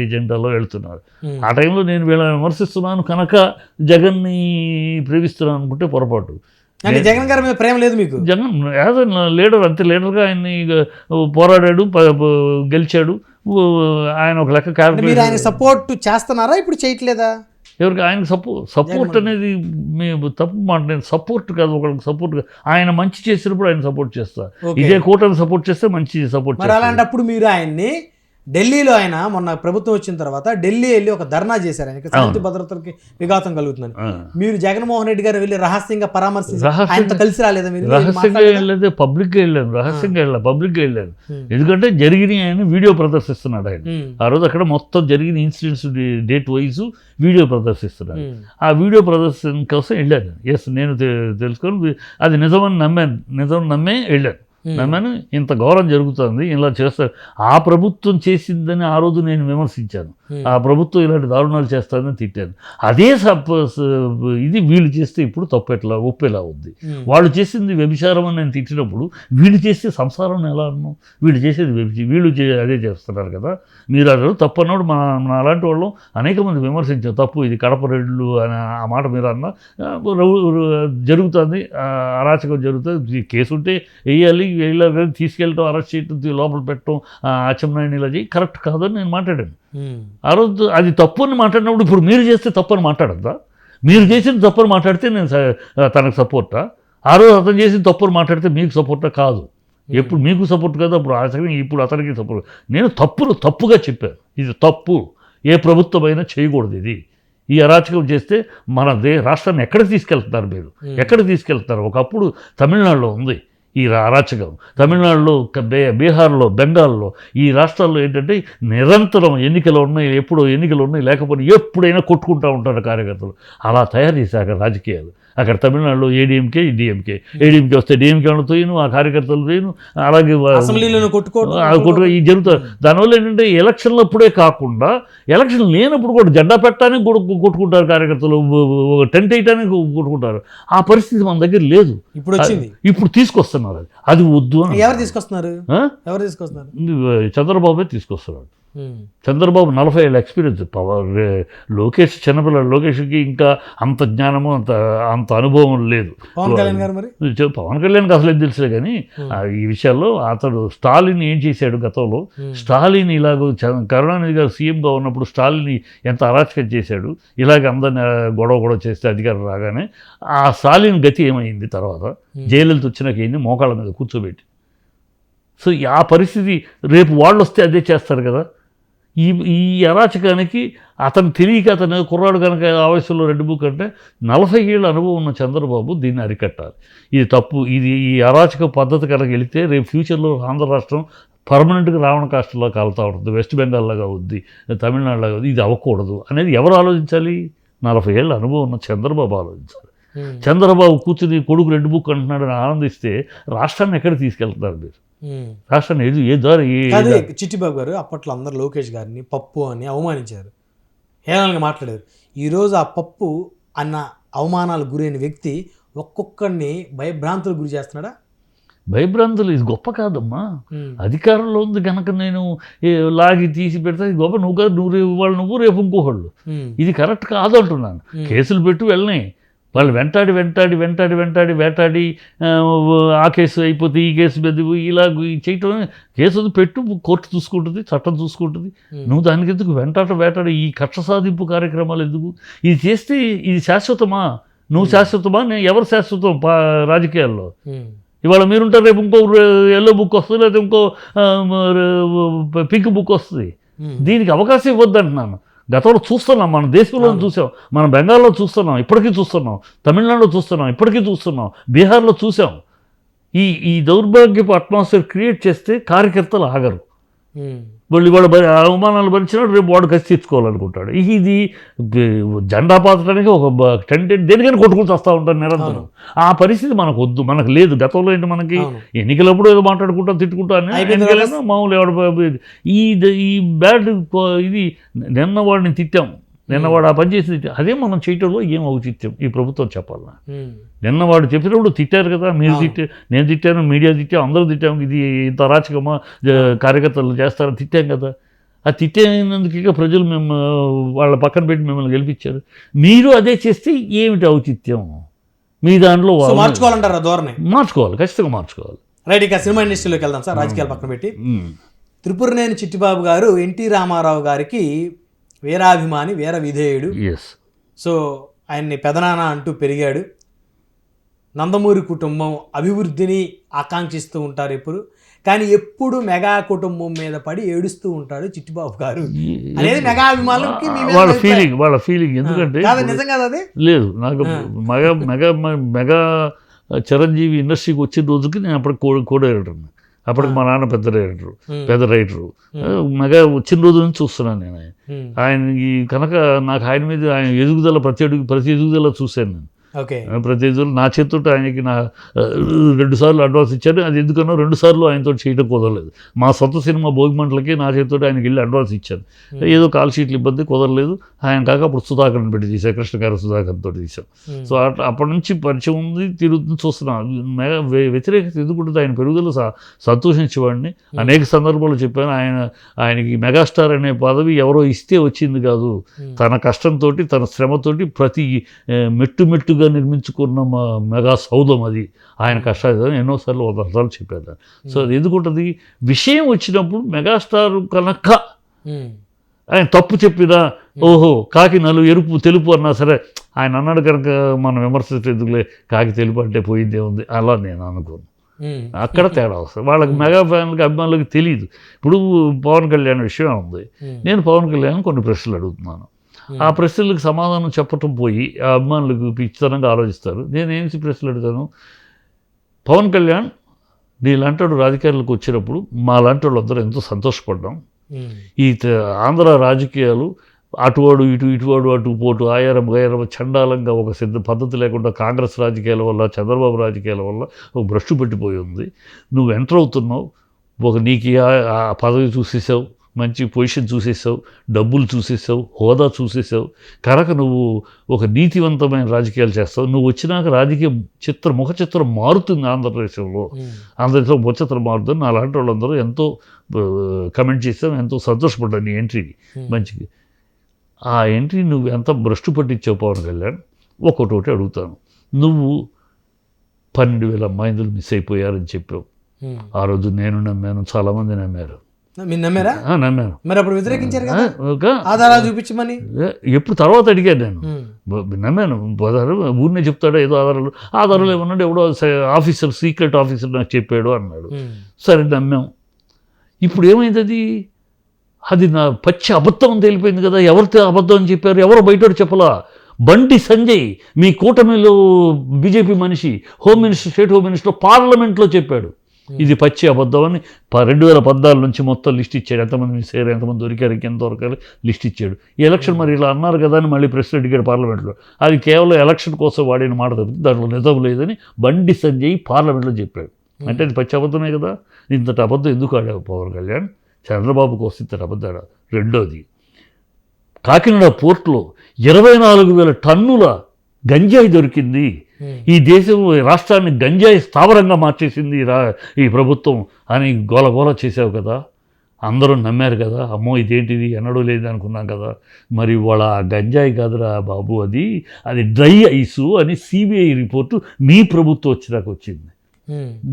ఎజెండాలో వెళ్తున్నారు. ఆ టైంలో నేను వీళ్ళని విమర్శిస్తున్నాను కనుక జగన్ని ప్రేమిస్తున్నాను అనుకుంటే పొరపాటు. జగన్ గారి మీద ప్రేమ లేదు మీకు? జగన్ యాజ్ లీడర్ అంతే, లీడర్గా ఆయన్ని పోరాడాడు, గెలిచాడు. ఆయన ఒక లెక్క మీరు ఆయన సపోర్ట్ చేస్తున్నారా, ఇప్పుడు చేయట్లేదా? ఎవరికి? ఆయనకు సపోర్ట్ అనేది మేము తప్పు మాట. నేను సపోర్ట్ కాదు, ఒకరికి సపోర్ట్ కాదు. ఆయన మంచి చేసినప్పుడు ఆయన సపోర్ట్ చేస్తా. ఇదే కూటమి సపోర్ట్ చేస్తే మంచి సపోర్ట్ చేస్తారు. అలాంటప్పుడు మీరు ఆయన్ని ఢిల్లీలో, ఆయన మొన్న ప్రభుత్వం వచ్చిన తర్వాత ఢిల్లీ వెళ్ళి ఒక ధర్నా చేశారు, ఆయనకి శాంతి భద్రతలకి విఘాతం కలుగుతుందని. మీరు జగన్మోహన్ రెడ్డి గారు వెళ్ళి రహస్యంగా పరామర్శించి కలిసి రాలేదా మీరు? రహస్యంగా వెళ్ళలేదు, పబ్లిక్గా వెళ్ళాను. పబ్లిక్గా వెళ్ళాను. ఎందుకంటే జరిగిన ఆయన వీడియో ప్రదర్శిస్తున్నాడు. ఆయన ఆ రోజు అక్కడ మొత్తం జరిగిన ఇన్సిడెంట్స్ డేట్ వైజ్ వీడియో ప్రదర్శిస్తున్నాడు. ఆ వీడియో ప్రదర్శన కోసం వెళ్ళాను. ఎస్, నేను తెలుసుకొని అది నిజమని నమ్మే వెళ్ళాను. నమ్మని ఇంత ఘోరం జరుగుతుంది, ఇలా చేస్తారు. ఆ ప్రభుత్వం చేసిందని ఆ రోజు నేను విమర్శించాను. ఆ ప్రభుత్వం ఇలాంటి దారుణాలు చేస్తారని తిట్టాను. అదే ఇది వీళ్ళు చేస్తే ఇప్పుడు ఒప్పేలా ఉంది. వాళ్ళు చేసింది వ్యభిచారం అని నేను తిట్టినప్పుడు వీళ్ళు చేస్తే సంసారం ఎలా అన్నాం? వీళ్ళు చేసేది వీళ్ళు అదే చేస్తున్నారు కదా. మీరు అన్నారు తప్పు అన్నాడు. మన అలాంటి వాళ్ళు అనేక మంది విమర్శించారు. తప్పు ఇది, కడప రెడ్లు అని ఆ మాట మీరు అన్నా. జరుగుతుంది, అరాచకం జరుగుతుంది, కేసు ఉంటే వేయాలి, వెళ్ళాలి, తీసుకెళ్ళటం, అరెస్ట్ చేయటం, లోపల పెట్టడం, అచ్చెన్నాయుడు ఇలా చేయి కరెక్ట్ కాదని నేను మాట్లాడాను. ఆ రోజు అది తప్పు అని మాట్లాడినప్పుడు ఇప్పుడు మీరు చేస్తే తప్పు అని మాట్లాడద్దా? మీరు చేసిన తప్పు అని మాట్లాడితే నేను తనకు సపోర్టా? ఆ రోజు అతను చేసిన తప్పు అని మాట్లాడితే మీకు సపోర్టా? కాదు. ఎప్పుడు మీకు సపోర్ట్ కదా, అప్పుడు ఇప్పుడు అతనికి సపోర్ట్. నేను తప్పుగా చెప్పాను. ఇది తప్పు, ఏ ప్రభుత్వం అయినా చేయకూడదు. ఇది ఈ అరాచకం చేస్తే మన రాష్ట్రాన్ని ఎక్కడికి తీసుకెళ్తున్నారు? మీరు ఎక్కడికి తీసుకెళ్తున్నారు? ఒకప్పుడు తమిళనాడులో ఉంది ఈ అరాచకం, తమిళనాడులో, బీహార్లో, బెంగాల్లో, ఈ రాష్ట్రాల్లో ఏంటంటే నిరంతరం ఎన్నికలు ఉన్నాయి, ఎప్పుడో ఎన్నికలు ఉన్నాయి, లేకపోతే ఎప్పుడైనా కొట్టుకుంటూ ఉంటారు కార్యకర్తలు. అలా తయారు చేశారు రాజకీయాలు. అక్కడ తమిళనాడులో ఏడీఎంకే వస్తే డిఎంకే తోయను, ఆ కార్యకర్తలు తోయను, అలాగే ఈ జరుగుతారు. దానివల్ల ఏంటంటే ఎలక్షన్లు అప్పుడే కాకుండా ఎలక్షన్ లేనప్పుడు కూడా జెండా పెట్టడానికి కొట్టుకుంటారు కార్యకర్తలు, టెంట్ వేయడానికి కొట్టుకుంటారు. ఆ పరిస్థితి మన దగ్గర లేదు. ఇప్పుడు తీసుకొస్తున్నారు. అది వద్దు అని. ఎవరు తీసుకొస్తున్నారు? చంద్రబాబే తీసుకొస్తున్నాడు. చంద్రబాబు 40 ఏళ్ళ ఎక్స్పీరియన్స్. లోకేష్ చిన్నపిల్లలు, లోకేష్కి ఇంకా అంత జ్ఞానము అంత అనుభవం లేదు. పవన్ కళ్యాణ్కి అసలు ఏం తెలుసులే. కానీ ఈ విషయాల్లో అతడు స్టాలిన్ ఏం చేశాడు గతంలో, స్టాలిన్ ఇలాగ కరుణానిధి గారు సీఎంగా ఉన్నప్పుడు స్టాలిన్ ఎంత అరాచకం చేశాడు, ఇలాగ అందరిని గొడవ చేస్తే అధికారం రాగానే ఆ స్టాలిన్ గతి ఏమైంది? తర్వాత జైలుతో వచ్చినాక ఏంది? మోకాళ్ళ మీద కూర్చోబెట్టి. సో ఆ పరిస్థితి రేపు వాళ్ళు వస్తే అదే చేస్తారు కదా. ఈ ఈ అరాచకానికి అతను తెలియక అతను కుర్రాడు కనుక ఆవేశంలో రెడ్ బుక్ అంటే 40 ఏళ్ళ అనుభవం ఉన్న చంద్రబాబు దీన్ని అరికట్టాలి. ఇది తప్పు, ఇది ఈ అరాచక పద్ధతి కనుక వెళితే రేపు ఫ్యూచర్లో ఆంధ్ర రాష్ట్రం పర్మనెంట్గా రావణ కాష్టంలో కాలుతూ ఉంటుంది, వెస్ట్ బెంగాల్ లాగా అవుద్ది, తమిళనాడు లాగా అవుద్ది. ఇది అవ్వకూడదు అనేది ఎవరు ఆలోచించాలి? 40 ఏళ్ళ అనుభవం ఉన్న చంద్రబాబు ఆలోచించాలి. చంద్రబాబు కూర్చుని కొడుకు రెడ్ బుక్ అంటున్నాడని ఆనందిస్తే రాష్ట్రాన్ని ఎక్కడ తీసుకెళ్తున్నారు మీరు? రాష్ట్రాన్ని ఏ దారి చిట్టిబాబు గారు అప్పట్లో అందరూ లోకేష్ గారిని పప్పు అని అవమానించారు, హేళనగా మాట్లాడారు. ఈరోజు ఆ పప్పు అన్న అవమానాలకు గురైన వ్యక్తి ఒక్కొక్కడిని భయభ్రాంతులకు గురి చేస్తున్నాడా? భయభ్రాంతులు ఇది గొప్ప కాదమ్మా. అధికారంలో ఉంది కనుక నేను లాగి తీసి పెడతా ఇది గొప్ప. నువ్వు రేపు ఇంకోహళ్ళు. ఇది కరెక్ట్ కాదు అంటున్నాను. కేసులు పెట్టు వెళ్ళినాయి, వాళ్ళు వేటాడి ఆ కేసు అయిపోతే ఈ కేసు మీద ఇలా చేయటం. కేసు పెట్టు, కోర్టు చూసుకుంటుంది, చట్టం చూసుకుంటుంది. నువ్వు దానికి ఎందుకు వేటాడి ఈ కక్ష సాధింపు కార్యక్రమాలు ఎందుకు? ఇది చేస్తే ఇది శాశ్వతమా? నువ్వు శాశ్వతమా? ఎవరు శాశ్వతం రాజకీయాల్లో? ఇవాళ మీరుంటారు, రేపు ఇంకో ఎల్లో బుక్ వస్తుంది, లేదా ఇంకో పింక్ బుక్ వస్తుంది. దీనికి అవకాశం ఇవ్వద్దంటున్నాను. గతంలో చూస్తున్నాం, మన దేశంలో చూసాం, మన బెంగాల్లో చూస్తున్నాం, ఇప్పటికీ చూస్తున్నాం, తమిళనాడులో చూస్తున్నాం, ఇప్పటికీ చూస్తున్నాం, బీహార్లో చూసాం. ఈ దౌర్భాగ్యపు అట్మాస్ఫియర్ క్రియేట్ చేస్తే కార్యకర్తలు ఆగరు. వాళ్ళు ఇవాళ అవమానాలు భరించినట్టు రేపు వాడు కసి తీర్చుకోవాలనుకుంటాడు. ఇది జెండా పాతడానికి ఒక కంటెంట్ దేనికైనా కొట్టుకుంటూ వస్తూ ఉంటారు నిరంతరం. ఆ పరిస్థితి మనకు వద్దు, మనకు లేదు. గతంలో ఏంటి మనకి ఎన్నికలప్పుడు ఏదో మాట్లాడుకుంటా తిట్టుకుంటా ఎన్నికలైనా మామూలు ఎవడు ఈ బ్యాడ్ ఇది నిన్న వాడిని తిట్టాం, నిన్నవాడు ఆ పని చేసి అదే మనం చేయటంలో ఏం ఔచిత్యం ఈ ప్రభుత్వం చెప్పాలన్నా? నిన్నవాడు చెప్పినప్పుడు తిట్టారు కదా, మీరు నేను తిట్టాను, మీడియా తిట్టాం, అందరూ తిట్టాము. ఇది ఇంత అరాచకమా కార్యకర్తలు చేస్తారని తిట్టాం కదా. ఆ తిట్టేందుకు ప్రజలు మేము వాళ్ళ పక్కన పెట్టి మిమ్మల్ని గెలిపించారు. మీరు అదే చేస్తే ఏమిటి ఔచిత్యం? మీ దాంట్లో మార్చుకోవాలంటారా ధోరణి? మార్చుకోవాలి, ఖచ్చితంగా మార్చుకోవాలి. రైట్, ఇక సినిమా ఇండస్ట్రీలోకి వెళ్దాం సార్. రాజకీయాలు పక్కన పెట్టి త్రిపురనేని చిట్టిబాబు గారు ఎన్టీ రామారావు గారికి వీరాభిమాని, వీర విధేయుడు. సో ఆయన్ని పెదనాన్న అంటూ పెరిగాడు. నందమూరి కుటుంబం అభివృద్ధిని ఆకాంక్షిస్తూ ఉంటారు ఎప్పుడు, కానీ ఎప్పుడు మెగా కుటుంబం మీద పడి ఏడుస్తూ ఉంటాడు చిట్టిబాబు గారు అనేది మెగా అభిమానులకి వాళ్ళ ఫీలింగ్. ఎందుకంటే నిజం కాదు అది? లేదు, నాకు మెగా చిరంజీవి ఇండస్ట్రీకి వచ్చిన రోజుకి నేను అప్పటికి కోడేరటం. అప్పటికి మా నాన్న పెద్ద రైటరు. మెగా వచ్చిన రోజు నుంచి చూస్తున్నాను నేను ఆయనకి. కనుక నాకు ఆయన మీద ఆయన ఎదుగుదల ప్రతి ఎదుగుదల చూశాను నేను. ప్రతి ఎదుగుదల నా చేతితో ఆయనకి 2 సార్లు అడ్వాన్స్ ఇచ్చాను. అది ఎందుకనో 2 సార్లు ఆయనతో చేయడం కుదరలేదు. మా సొంత సినిమా భోగిమంటలకి నా చేతితో ఆయనకి వెళ్ళి అడ్వాన్స్ ఇచ్చాను. ఏదో కాల్ షీట్లు ఇబ్బంది కుదరలేదు. ఆయన కాక అప్పుడు సుధాకర్ని పెట్టి తీసాను, కృష్ణ గారు సుధాకర్తో తీసాం. సో అప్పటి నుంచి పరిచయం ఉంది, తిరుగుతుంది, చూస్తున్నాం. వ్యతిరేకత ఎందుకుంటుంది? ఆయన పెరుగుదల సంతోషించేవాడిని. అనేక సందర్భాలు చెప్పాను. ఆయనకి మెగాస్టార్ అనే పదవి ఎవరో ఇస్తే వచ్చింది కాదు, తన కష్టంతో, తన శ్రమతోటి ప్రతి మెట్టుగా నిర్మించుకున్న మెగా సౌధం అది. ఆయన కష్టాలు ఎన్నోసార్లు 100 సార్లు చెప్పారు. సో అది ఎందుకుంటుంది? విషయం వచ్చినప్పుడు మెగాస్టార్ కనుక ఆయన తప్పు చెప్పినా ఓహో కాకి ఎరుపు తెలుపు అన్నా సరే ఆయన అన్నాడు కనుక మనం విమర్శించే ఎందుకులే, కాకి తెలుపు అంటే పోయిందే ఉంది అలా నేను అనుకోను. అక్కడ తేడా వస్తుంది. వాళ్ళకి మెగా ఫ్యాన్లకి అభిమానులకి తెలియదు. ఇప్పుడు పవన్ కళ్యాణ్ విషయం ఉంది. నేను పవన్ కళ్యాణ్ కొన్ని ప్రశ్నలు అడుగుతున్నాను. ఆ ప్రశ్నలకు సమాధానం చెప్పటం పోయి ఆ అభిమానులకు పిచ్చితనంగా ఆలోచిస్తారు. నేనేమి ప్రశ్నలు అడుగుతాను? పవన్ కళ్యాణ్ నీలాంటి రాజకీయాలకు వచ్చినప్పుడు మా లాంటి వాళ్ళందరూ ఎంతో సంతోషపడ్డాం. ఈ ఆంధ్ర రాజకీయాలు అటువాడు ఇటువాడు అటు పోటు ఆయారం గయారం చండాలంగా ఒక సిద్ధ పద్ధతి లేకుండా కాంగ్రెస్ రాజకీయాల వల్ల, చంద్రబాబు రాజకీయాల వల్ల ఒక భ్రష్టు పెట్టిపోయి ఉంది. నువ్వు ఎంటర్ అవుతున్నావు, నీకు ఆ పదవి చూసేసావు, మంచి పొజిషన్ చూసేసావు, డబ్బులు చూసేసావు, హోదా చూసేసావు. కనుక నువ్వు ఒక నీతివంతమైన రాజకీయాలు చేస్తావు. నువ్వు వచ్చినాక రాజకీయ ముఖ చిత్రం మారుతుంది ఆంధ్రప్రదేశ్లో. ఆంధ్రప్రదేశ్లో ముఖ చిత్రం మారుతుంది. నా లాంటి వాళ్ళందరూ ఎంతో కమెంట్ చేస్తాం, ఎంతో సంతోషపడ్డాను నీ ఎంట్రీకి మంచిది. ఆ ఎంట్రీ నువ్వు ఎంత భ్రష్టు పట్టించావు పవన్ కళ్యాణ్? ఒక్కొక్కటి అడుగుతాను. నువ్వు 12,000 అమ్మాయిలు మిస్ అయిపోయారని చెప్పావు. ఆ రోజు నేను నమ్మాను, చాలామంది నమ్మారు. నమ్మారా? నమ్మాను. మరి అప్పుడు వ్యతిరేకించారు కదా, ఆధారాలు చూపించమని. ఎప్పుడు తర్వాత అడిగాను నేను. నమ్మాను. ఊరినే చెప్తాడు ఏదో ఆధారాలు ఏమన్నాడు, ఎవడో ఆఫీసర్, సీక్రెట్ ఆఫీసర్ నాకు చెప్పాడు అన్నాడు. సరే నమ్మాం. ఇప్పుడు ఏమైంది? అది అది నా పచ్చి అబద్ధం అని తెలిపోయింది కదా. ఎవరితో అబద్ధం అని చెప్పారు? ఎవరు బయట చెప్పలా. బండి సంజయ్ మీ కూటమిలో బీజేపీ మనిషి home minister, state home minister పార్లమెంట్లో చెప్పాడు ఇది పచ్చి అబద్ధం అని. 2014 నుంచి మొత్తం లిస్ట్ ఇచ్చాడు, ఎంతమంది మిస్ అయ్యారు, ఎంతమంది దొరికారు, ఎంత దొరకారు లిస్ట్ ఇచ్చాడు. ఈ ఎలక్షన్ మరి ఇలా అన్నారు కదా అని మళ్ళీ ప్రెస్ అడిగాడు పార్లమెంట్లో. అది కేవలం ఎలక్షన్ కోసం వాడిన మాట తప్పితే దాంట్లో నిజం లేదని బండి సంజయ్ పార్లమెంట్లో చెప్పాడు. అంటే అది పచ్చి అబద్ధమే కదా. ఇంతటి అబద్ధం ఎందుకు ఆడావు పవన్ కళ్యాణ్? చంద్రబాబు కోసం ఇంతటి అబద్ధాడు. రెండోది, కాకినాడ పోర్టులో 24,000 టన్నుల గంజాయి దొరికింది. ఈ దేశం రాష్ట్రాన్ని గంజాయి స్థావరంగా మార్చేసింది ఈ ప్రభుత్వం అని గోలగోల చేసావు కదా. అందరూ నమ్మారు కదా. అమ్మో ఇదేంటిది ఎన్నడూ లేదు అనుకున్నాం కదా. మరి వాళ్ళ గంజాయి కాదురా బాబు, అది డ్రై ఐసు అని సిబిఐ రిపోర్టు మీ ప్రభుత్వం వచ్చినాక వచ్చింది.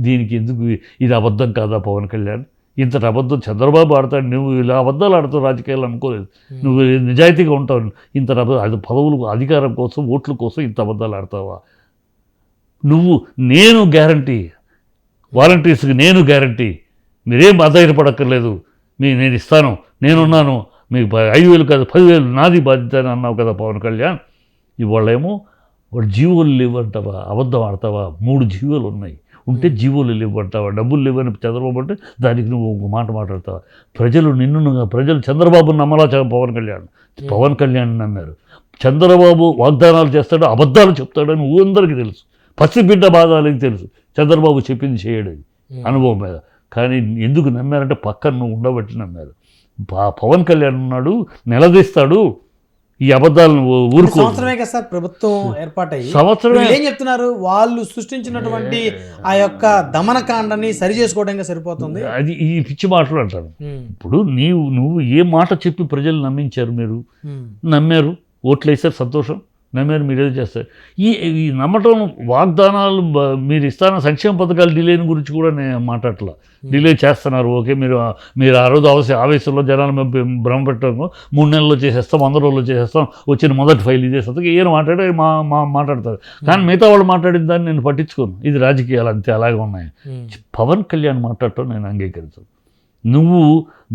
దీనికి ఎందుకు ఇది అబద్ధం కాదా పవన్ కళ్యాణ్? ఇంతటి అబద్ధం చంద్రబాబు ఆడతాడు, నువ్వు ఇలా అబద్ధాలు ఆడతావు రాజకీయాలు అనుకోలేదు. నువ్వు నిజాయితీగా ఉంటావు. ఇంతటి అది పదవులు అధికారం కోసం ఓట్ల కోసం ఇంత అబద్ధాలు ఆడతావా నువ్వు? నేను గ్యారంటీ, వాలంటీర్స్కి నేను గ్యారంటీ, మీరేం అధైర్యపడక్కర్లేదు, నేను ఇస్తాను, నేనున్నాను, మీకు 5,000 కాదు 10,000 నాది బాధ్యత అని అన్నావు కదా పవన్ కళ్యాణ్. ఇవాళేమో వాడు జీవోలు లేవంటావా, అబద్ధం ఆడతావా? 3 జీవోలు ఉన్నాయి, ఉంటే జీవోలు లేవంటావా? డబ్బులు లేవని చంద్రబాబు అంటే దానికి నువ్వు ఒక మాట మాట్లాడతావా? ప్రజలు చంద్రబాబుని నమ్మలా పవన్ కళ్యాణ్ నమ్మారు. చంద్రబాబు వాగ్దానాలు చేస్తాడు, అబద్ధాలు చెప్తాడని ఊరందరికీ తెలుసు. పసిబిడ్డ బాధాలకి తెలుసు చంద్రబాబు చెప్పింది చేయడు అనుభవం మీద. కానీ ఎందుకు నమ్మారంటే పక్కన నువ్వు ఉండబట్టి నమ్మారు. పవన్ కళ్యాణ్ ఉన్నాడు, నిలదీస్తాడు ఈ అబద్ధాలను. ఊరుకో. సంవత్సరమే కదా సార్ ప్రభుత్వం ఏర్పాటయ్యి. సంవత్సరమే ఏం చెప్తున్నారు? వాళ్ళు సృష్టించినటువంటి ఆ యొక్క దమనకాండని సరి చేసుకోవడానికి సరిపోతుంది. అది ఈ పిచ్చి మాటలు అంటారు. ఇప్పుడు నువ్వు ఏ మాట చెప్పి ప్రజలు నమ్మించారు? మీరు నమ్మారు, ఓట్లు వేసారు, సంతోషం, నమ్మారు, మీరు ఏదో చేస్తారు. ఈ నమ్మటం, వాగ్దానాలు, మీరు ఇస్తాన సంక్షేమ పథకాలు డిలేని గురించి కూడా నేను మాట్లాడట్లా. డిలే చేస్తున్నారు, ఓకే. మీరు ఆ రోజు ఆవేశంలో జనాలు భ్రమపెట్టడం 3 నెలల్లో చేసేస్తాం, 100 రోజుల్లో చేసేస్తాం, వచ్చిన మొదటి ఫైల్ ఇదేస్తాం, ఏం మాట్లాడే మాట్లాడతారు. కానీ మిగతా వాళ్ళు మాట్లాడిన దాన్ని నేను పట్టించుకోను. ఇది రాజకీయాలు అంతే, అలాగే ఉన్నాయి. పవన్ కళ్యాణ్ మాట్లాడటం నేను అంగీకరించను. నువ్వు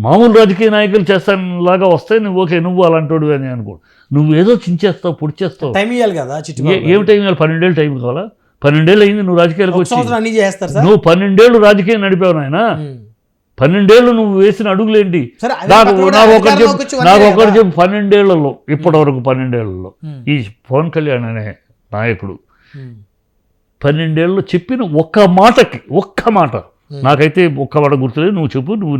మామూలు రాజకీయ నాయకులు చేస్తానులాగా వస్తే నువ్వు ఓకే, నువ్వు అలాంటి అని అనుకో. నువ్వు ఏదో చించేస్తావు, పొడి చేస్తావు. టైం ఇవ్వాలి కదా. ఏం టైం ఇవ్వాలి? 12 ఏళ్ళు టైం కావాలా? 12 ఏళ్ళు అయింది నువ్వు రాజకీయాలకు వచ్చి. నువ్వు 12 ఏళ్ళు రాజకీయం నడిపావు నాయన. 12 ఏళ్ళు నువ్వు వేసిన అడుగులేంటి? నాకు ఒకటి చెప్పు. 12 ఏళ్లలో ఇప్పటి వరకు 12 ఏళ్లలో ఈ పవన్ కళ్యాణ్ అనే నాయకుడు 12 ఏళ్ళలో చెప్పిన ఒక్క మాట నాకైతే ఒక్క మాట గుర్తులేదు, నువ్వు చెప్పు. నువ్వు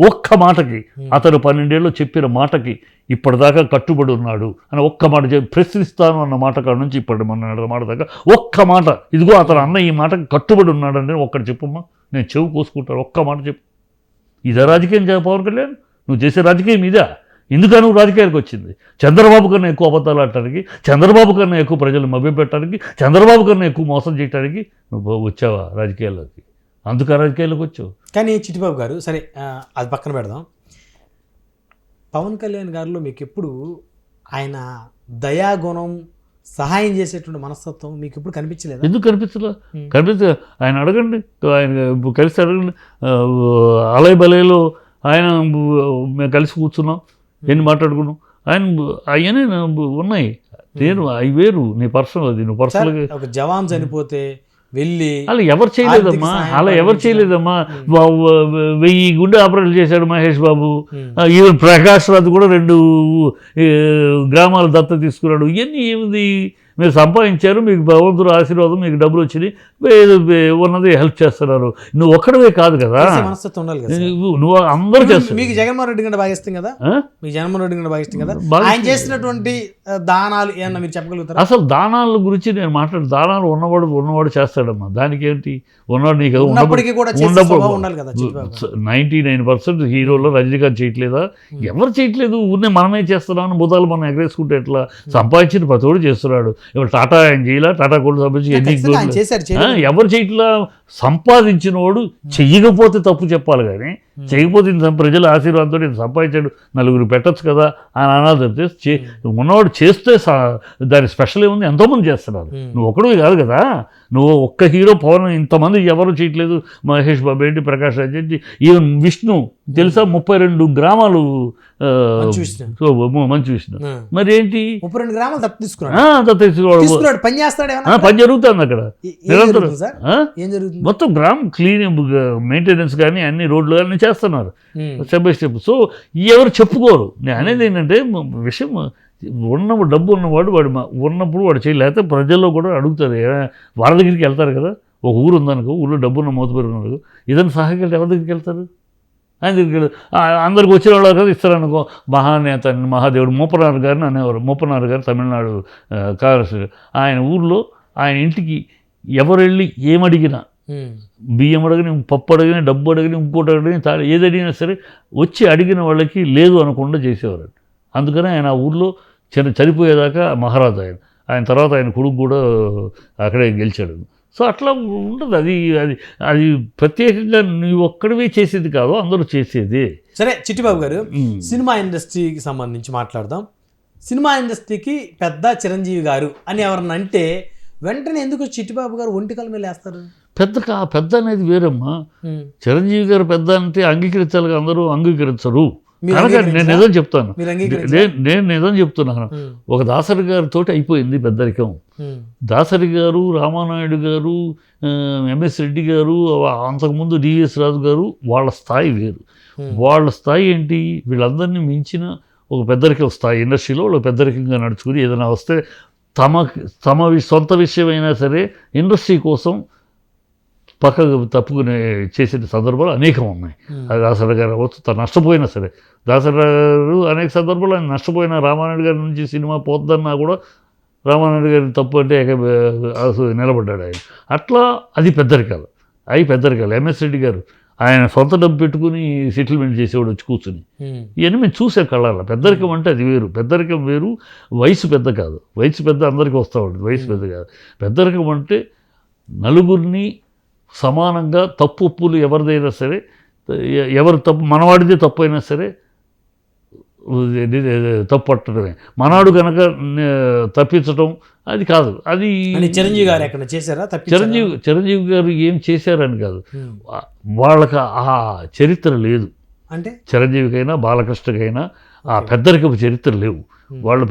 ఒక్క మాటకి, అతను 12 ఏళ్ళు చెప్పిన మాటకి ఇప్పటిదాకా కట్టుబడి ఉన్నాడు అని ఒక్క మాట చెప్పి, ప్రశ్నిస్తాను అన్న మాట కాడ నుంచి ఇప్పటి మన మాట దాకా ఒక్క మాట, ఇదిగో అతను అన్న ఈ మాటకి కట్టుబడి ఉన్నాడు అంటే ఒక్కటి చెప్పమ్మా, నేను చెవు కోసుకుంటాను. ఒక్క మాట చెప్పు. ఇదే రాజకీయం పవన్ కళ్యాణ్? నువ్వు చేసే రాజకీయం ఇదా? ఎందుకని నువ్వు రాజకీయానికి వచ్చింది? చంద్రబాబు కన్నా ఎక్కువ అబద్ధాలు ఆడటానికి, చంద్రబాబు కన్నా ఎక్కువ ప్రజలు మభ్యపెట్టడానికి, చంద్రబాబు కన్నా ఎక్కువ మోసం చేయడానికి నువ్వు వచ్చావా రాజకీయాల్లోకి? అందుకు రాజకీయాల్లోకి వచ్చావు. కానీ చిట్టిబాబు గారు, సరే అది పక్కన పెడదాం. పవన్ కళ్యాణ్ గారిలో మీకు ఎప్పుడు ఆయన దయాగుణం, సహాయం చేసేటువంటి మనస్తత్వం మీకు ఎప్పుడు కనిపించలేదు? ఎందుకు కనిపించలేదు? ఆయన అడగండి, ఆయన కలిసి అడగండి. అలయ్ బలయ్లో ఆయన మేము కలిసి కూర్చున్నాం, ఎన్ని మాట్లాడుకున్నాం. ఆయన అవన్నీ ఉన్నాయి. నేను అవి వేరు, నీ పర్సనల్, అది నువ్వు పర్సనల్గా. ఒక జవాన్ చనిపోతే వెళ్ళి అలా ఎవరు చేయలేదమ్మా, 1000 గుండె ఆపరేట్లు చేశాడు మహేష్ బాబు. ఈవెన్ ప్రకాష్ రాజ్ కూడా 2 గ్రామాలు దత్త తీసుకున్నాడు. ఇవన్నీ ఏమిది? మీరు సంపాదించారు, మీకు భగవంతుడు ఆశీర్వాదం, మీకు డబ్బులు వచ్చినాయి, ఉన్నది హెల్ప్ చేస్తున్నారు. నువ్వు ఒక్కడవే కాదు కదా, నువ్వు అందరూ చేస్తారు. మీకు జగన్మోహన్ రెడ్డి కంటే బాగా ఇస్తాం కదా, మీకు జగన్మోహన్ రెడ్డి కంటే బాగా ఇస్తాం కదా. ఆయన చేసినటువంటి దానాలు ఏమన్నా మీరు చెప్పగలుగుతారు? అసలు దానాల గురించి నేను దానాలు ఉన్నవాడు చేస్తాడమ్మా. దానికి ఏంటి? ఉన్నవాడు నీకు ఉండదు. 99% హీరోలో రజనీకాంత్ చేయట్లేదా? ఎవరు చేయట్లేదు, ఊరినే మనమే చేస్తున్నామని బుధాలు మనం ఎగరేసుకుంటే ఎట్లా? సంపాదించిన ప్రతోడు చేస్తున్నాడు. ఇప్పుడు టాటా ఆయన చేయాల, టాటా కోల్డ్ సంబంధించి ఎవరు చేయట్లా? సంపాదించిన వాడు చెయ్యకపోతే తప్పు చెప్పాలి కానీ చేయకపోతే ఇంత ప్రజల ఆశీర్వాదంతో ఇంత సంపాదించాడు, నలుగురు పెట్టచ్చు కదా అని అనాలి తప్పితే ఉన్నవాడు చేస్తే దాని స్పెషల్ ఏముంది, ఎంతోమంది చేస్తున్నారు. నువ్వు ఒకడు కాదు కదా, నువ్వు ఒక్క హీరో పవన్ ఇంతమంది ఎవరు చేయట్లేదు. మహేష్ బాబు ఏంటి, ప్రకాష్ రాజ్ ఏంటి, ఈవెన్ విష్ణు తెలుసా 32 గ్రామాలు మంచి విష్ణు మరి ఏంటి 32 గ్రామాలు తీసుకున్నాడు. పని జరుగుతుంది అక్కడ నిరంతరం. మొత్తం గ్రామం క్లీన్ మెయింటెనెన్స్ కానీ అన్ని రోడ్లు కానీ చేస్తున్నారు స్టెప్ బై స్టెప్. సో ఎవరు చెప్పుకోరు. నేను అనేది ఏంటంటే విషయం డబ్బు ఉన్నవాడు వాడు ఉన్నప్పుడు వాడు చేయలేకపోతే ప్రజల్లో కూడా అడుగుతారు. వాళ్ళ దగ్గరికి వెళ్తారు కదా. ఒక ఊరు ఉందనుకో, ఊళ్ళో డబ్బున్న మోతపరున్నారు, ఇదని సహాయకులు ఎవరి దగ్గరికి వెళ్తారు? ఆయన దగ్గరికి అందరికి వచ్చిన వాళ్ళు కదా ఇస్తారనుకో. మహానేత మహాదేవుడు మూపనారు గారిని అనేవారు. మూపనారు గారు తమిళనాడు కాంగ్రెస్. ఆయన ఊర్లో ఆయన ఇంటికి ఎవరు వెళ్ళి ఏమడిగినా, బియ్యం అడగని, పప్పు అడగని, డబ్బు అడగని, ఇంకోటి అడగని, ఏది అడిగినా సరే వచ్చి అడిగిన వాళ్ళకి లేదు అనకుండా చేసేవారు. అందుకని ఆయన ఆ ఊర్లో చనిపోయేదాకా మహారాజు ఆయన తర్వాత ఆయన కొడుకు కూడా అక్కడే గెలిచాడు. సో అట్లా ఉండదు. అది అది అది ప్రత్యేకంగా నువ్వు ఒక్కడివే చేసేది కాదు, అందరూ చేసేది. సరే చిట్టిబాబు గారు, సినిమా ఇండస్ట్రీకి సంబంధించి మాట్లాడదాం. సినిమా ఇండస్ట్రీకి పెద్ద చిరంజీవి గారు అని ఎవరన్నా అంటే వెంటనే ఎందుకు చిట్టిబాబు గారు ఒంటికల మీద వేస్తారు? పెద్ద అనేది వేరమ్మా. చిరంజీవి గారు పెద్ద అంటే అంగీకరించాలి, అందరూ అంగీకరించరు. నేను నిజం చెప్తాను, నేను నిజం చెప్తున్నాను. ఒక దాసరి గారితో అయిపోయింది పెద్దరికం. దాసరి గారు, రామానాయుడు గారు, ఎంఎస్ రెడ్డి గారు, అంతకుముందు డివిఎస్ రాజు గారు, వాళ్ళ స్థాయి వేరు. వాళ్ళ స్థాయి ఏంటి? వీళ్ళందరినీ మించిన ఒక పెద్దరికం స్థాయి. ఇండస్ట్రీలో వాళ్ళు పెద్దరికంగా నడుచుకుని ఏదైనా వస్తే తమ సొంత విషయమైనా సరే ఇండస్ట్రీ కోసం పక్కకు తప్పుకునే చేసిన సందర్భాలు అనేకం ఉన్నాయి. అది దాసరి గారు అవ్వచ్చు, తను నష్టపోయినా సరే. దాసరి గారు అనేక సందర్భాలు ఆయన నష్టపోయిన, రామానాయుడు గారి నుంచి సినిమా పోద్దన్నా కూడా రామానాయుడు గారి తప్పు అంటే నిలబడ్డాడు ఆయన. అట్లా అది పెద్దరికాలు, పెద్దరికాలు. ఎంఎస్ రెడ్డి గారు ఆయన సొంత డబ్బు పెట్టుకుని సెటిల్మెంట్ చేసేవాడు వచ్చి కూర్చుని. ఇవన్నీ మేము చూసే కళ్ళాల. పెద్దరికం అంటే అది వేరు. పెద్దరికం వేరు, వయసు పెద్ద కాదు. వయసు పెద్ద అందరికీ వస్తూ ఉంటుంది, వయసు పెద్ద కాదు. పెద్దరికం అంటే నలుగురిని సమానంగా తప్పు ఒప్పులు ఎవరిదైనా సరే, ఎవరు తప్పు మనవాడిదే తప్పు అయినా సరే తప్పు పట్టడమే. మనవాడు కనుక తప్పించడం అది కాదు. అది చిరంజీవి గారు ఎక్కడ చేశారా? చిరంజీవి గారు ఏం చేశారని కాదు, వాళ్ళకి ఆ చరిత్ర లేదు. అంటే చిరంజీవికైనా బాలకృష్ణకైనా ఆ పెద్దరికపు చరిత్ర లేవు. వాళ్ళు